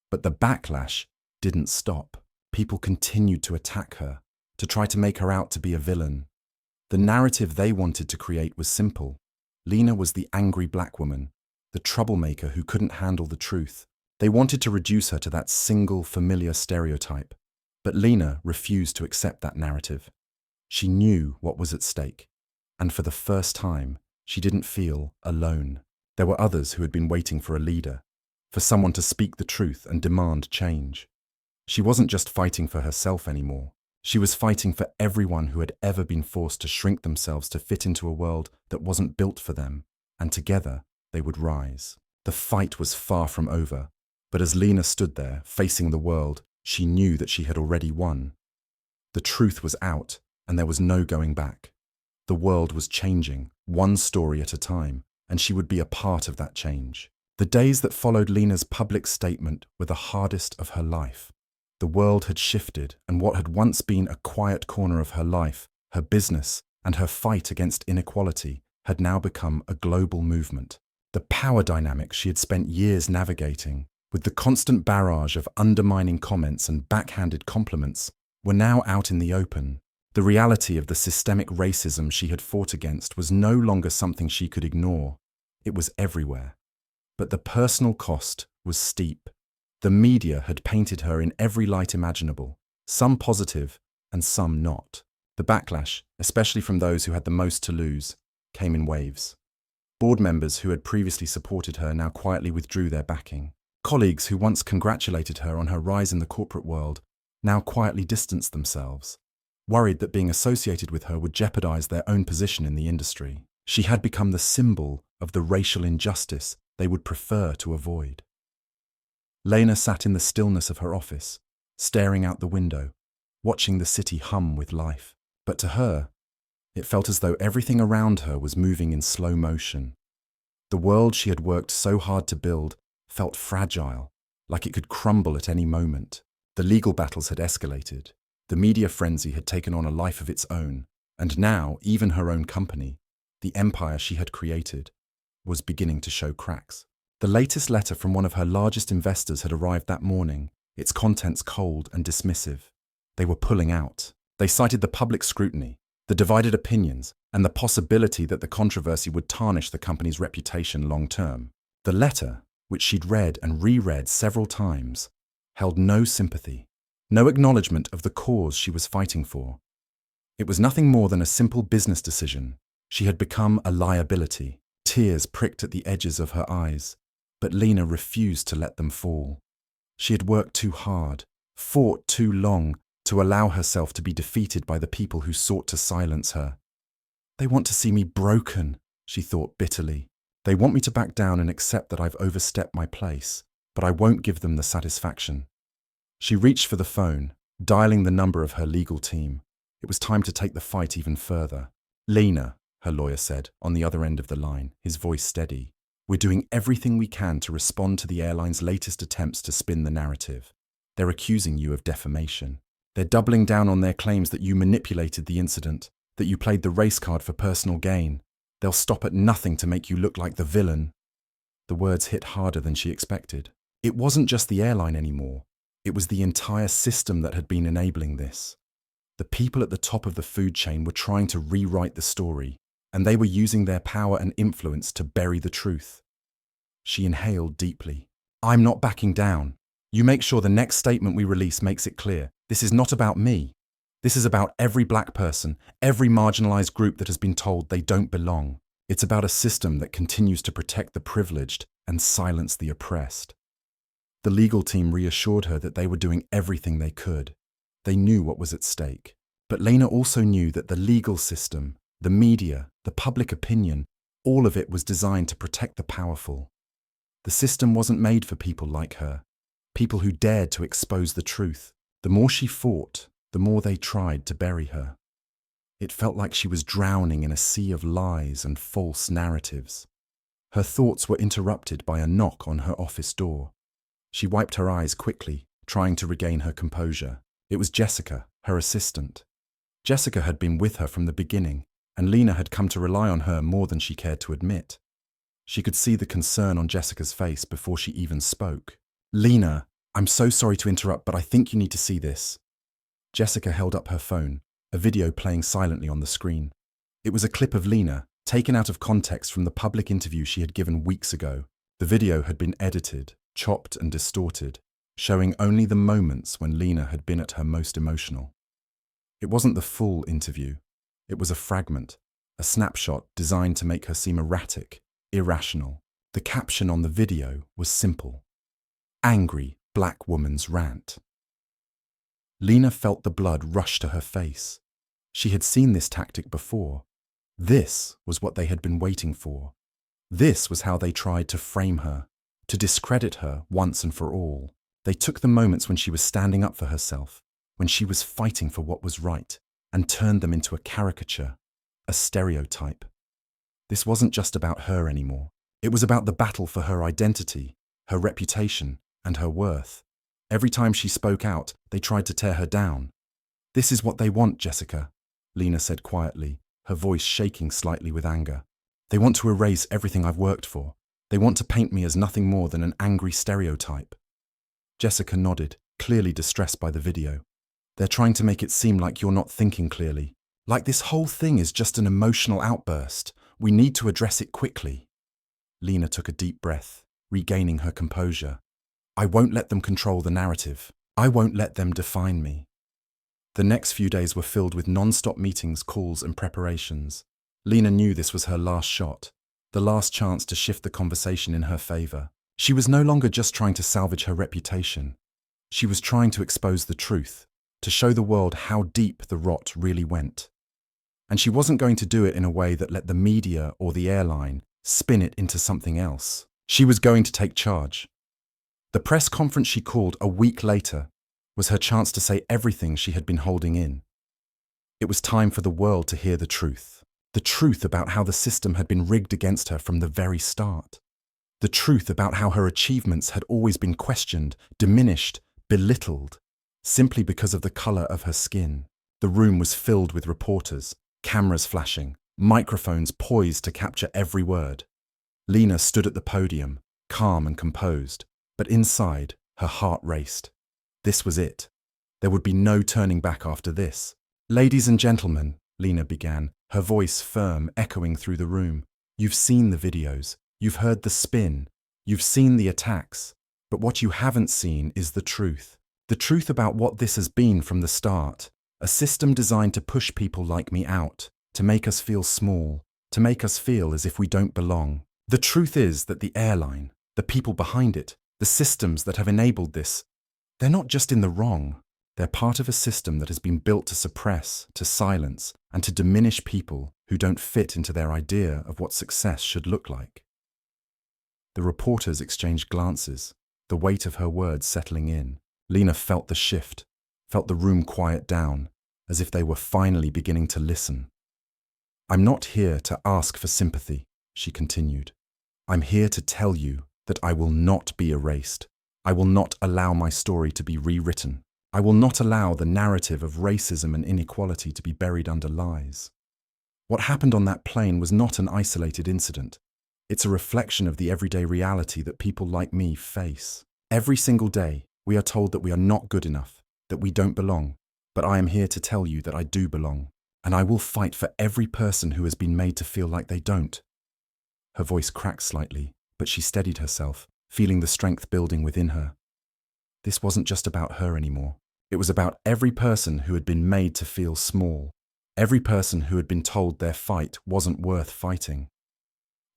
But the backlash didn't stop. People continued to attack her, to try to make her out to be a villain. The narrative they wanted to create was simple. Lena was the angry black woman, the troublemaker who couldn't handle the truth. They wanted to reduce her to that single familiar stereotype. But Lena refused to accept that narrative. She knew what was at stake, and for the first time, she didn't feel alone. There were others who had been waiting for a leader, for someone to speak the truth and demand change. She wasn't just fighting for herself anymore. She was fighting for everyone who had ever been forced to shrink themselves to fit into a world that wasn't built for them, and together they would rise. The fight was far from over, but as Lena stood there, facing the world, she knew that she had already won. The truth was out, and there was no going back. The world was changing, one story at a time, and she would be a part of that change. The days that followed Lena's public statement were the hardest of her life. The world had shifted, and what had once been a quiet corner of her life, her business, and her fight against inequality, had now become a global movement. The power dynamics she had spent years navigating, with the constant barrage of undermining comments and backhanded compliments, were now out in the open. The reality of the systemic racism she had fought against was no longer something she could ignore. It was everywhere. But the personal cost was steep. The media had painted her in every light imaginable, some positive and some not. The backlash, especially from those who had the most to lose, came in waves. Board members who had previously supported her now quietly withdrew their backing. Colleagues who once congratulated her on her rise in the corporate world now quietly distanced themselves, worried that being associated with her would jeopardize their own position in the industry. She had become the symbol of the racial injustice they would prefer to avoid. Lena sat in the stillness of her office, staring out the window, watching the city hum with life. But to her, it felt as though everything around her was moving in slow motion. The world she had worked so hard to build felt fragile, like it could crumble at any moment. The legal battles had escalated. The media frenzy had taken on a life of its own. And now, even her own company, the empire she had created, was beginning to show cracks. The latest letter from one of her largest investors had arrived that morning, its contents cold and dismissive. They were pulling out. They cited the public scrutiny, the divided opinions, and the possibility that the controversy would tarnish the company's reputation long term. The letter, which she'd read and reread several times, held no sympathy, no acknowledgement of the cause she was fighting for. It was nothing more than a simple business decision. She had become a liability. Tears pricked at the edges of her eyes, but Lena refused to let them fall. She had worked too hard, fought too long, to allow herself to be defeated by the people who sought to silence her. They want to see me broken, she thought bitterly. They want me to back down and accept that I've overstepped my place, but I won't give them the satisfaction. She reached for the phone, dialing the number of her legal team. It was time to take the fight even further. Lena, her lawyer said, on the other end of the line, his voice steady. We're doing everything we can to respond to the airline's latest attempts to spin the narrative. They're accusing you of defamation. They're doubling down on their claims that you manipulated the incident, that you played the race card for personal gain. They'll stop at nothing to make you look like the villain." The words hit harder than she expected. It wasn't just the airline anymore. It was the entire system that had been enabling this. The people at the top of the food chain were trying to rewrite the story, and they were using their power and influence to bury the truth. She inhaled deeply. "I'm not backing down. You make sure the next statement we release makes it clear. This is not about me. This is about every black person, every marginalized group that has been told they don't belong. It's about a system that continues to protect the privileged and silence the oppressed." The legal team reassured her that they were doing everything they could. They knew what was at stake. But Lena also knew that the legal system, the media, the public opinion, all of it was designed to protect the powerful. The system wasn't made for people like her, people who dared to expose the truth. The more she fought, the more they tried to bury her. It felt like she was drowning in a sea of lies and false narratives. Her thoughts were interrupted by a knock on her office door. She wiped her eyes quickly, trying to regain her composure. It was Jessica, her assistant. Jessica had been with her from the beginning, and Lena had come to rely on her more than she cared to admit. She could see the concern on Jessica's face before she even spoke. "Lena, I'm so sorry to interrupt, but I think you need to see this." Jessica held up her phone, a video playing silently on the screen. It was a clip of Lena, taken out of context from the public interview she had given weeks ago. The video had been edited, chopped and distorted, showing only the moments when Lena had been at her most emotional. It wasn't the full interview. It was a fragment, a snapshot designed to make her seem erratic, irrational. The caption on the video was simple: "Angry black woman's rant." Lena felt the blood rush to her face. She had seen this tactic before. This was what they had been waiting for. This was how they tried to frame her, to discredit her once and for all. They took the moments when she was standing up for herself, when she was fighting for what was right, and turned them into a caricature, a stereotype. This wasn't just about her anymore. It was about the battle for her identity, her reputation, and her worth. Every time she spoke out, they tried to tear her down. "This is what they want, Jessica," Lena said quietly, her voice shaking slightly with anger. "They want to erase everything I've worked for. They want to paint me as nothing more than an angry stereotype." Jessica nodded, clearly distressed by the video. "They're trying to make it seem like you're not thinking clearly, like this whole thing is just an emotional outburst. We need to address it quickly." Lena took a deep breath, regaining her composure. "I won't let them control the narrative. I won't let them define me." The next few days were filled with non-stop meetings, calls, and preparations. Lena knew this was her last shot, the last chance to shift the conversation in her favor. She was no longer just trying to salvage her reputation. She was trying to expose the truth, to show the world how deep the rot really went. And she wasn't going to do it in a way that let the media or the airline spin it into something else. She was going to take charge. The press conference she called a week later was her chance to say everything she had been holding in. It was time for the world to hear the truth about how the system had been rigged against her from the very start, the truth about how her achievements had always been questioned, diminished, belittled, simply because of the color of her skin. The room was filled with reporters, cameras flashing, microphones poised to capture every word. Lena stood at the podium, calm and composed, but inside, her heart raced. This was it. There would be no turning back after this. "Ladies and gentlemen," Lena began, her voice firm, echoing through the room. "You've seen the videos. You've heard the spin. You've seen the attacks. But what you haven't seen is the truth. The truth about what this has been from the start. A system designed to push people like me out, to make us feel small, to make us feel as if we don't belong. The truth is that the airline, the people behind it, the systems that have enabled this, they're not just in the wrong. They're part of a system that has been built to suppress, to silence, and to diminish people who don't fit into their idea of what success should look like." The reporters exchanged glances, the weight of her words settling in. Lena felt the shift, felt the room quiet down, as if they were finally beginning to listen. "I'm not here to ask for sympathy," she continued. "I'm here to tell you that I will not be erased. I will not allow my story to be rewritten. I will not allow the narrative of racism and inequality to be buried under lies. What happened on that plane was not an isolated incident. It's a reflection of the everyday reality that people like me face. Every single day, we are told that we are not good enough, that we don't belong. But I am here to tell you that I do belong, and I will fight for every person who has been made to feel like they don't. Her voice cracked slightly, but she steadied herself, feeling the strength building within her. This wasn't just about her anymore. It was about every person who had been made to feel small, every person who had been told their fight wasn't worth fighting.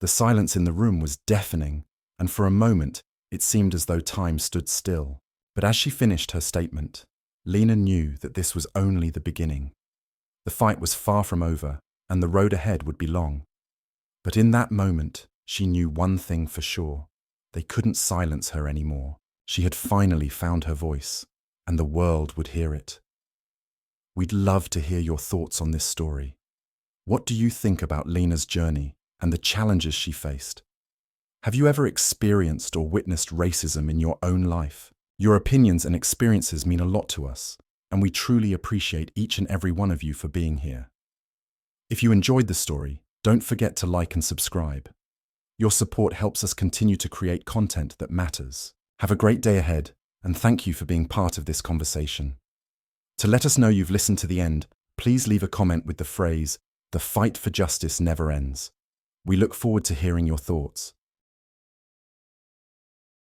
The silence in the room was deafening, and for a moment, it seemed as though time stood still. But as she finished her statement, Lena knew that this was only the beginning. The fight was far from over, and the road ahead would be long. But in that moment, she knew one thing for sure. They couldn't silence her anymore. She had finally found her voice, and the world would hear it. We'd love to hear your thoughts on this story. What do you think about Lena's journey and the challenges she faced? Have you ever experienced or witnessed racism in your own life? Your opinions and experiences mean a lot to us, and we truly appreciate each and every one of you for being here. If you enjoyed the story, don't forget to like and subscribe. Your support helps us continue to create content that matters. Have a great day ahead, and thank you for being part of this conversation. To let us know you've listened to the end, please leave a comment with the phrase, "The fight for justice never ends." We look forward to hearing your thoughts.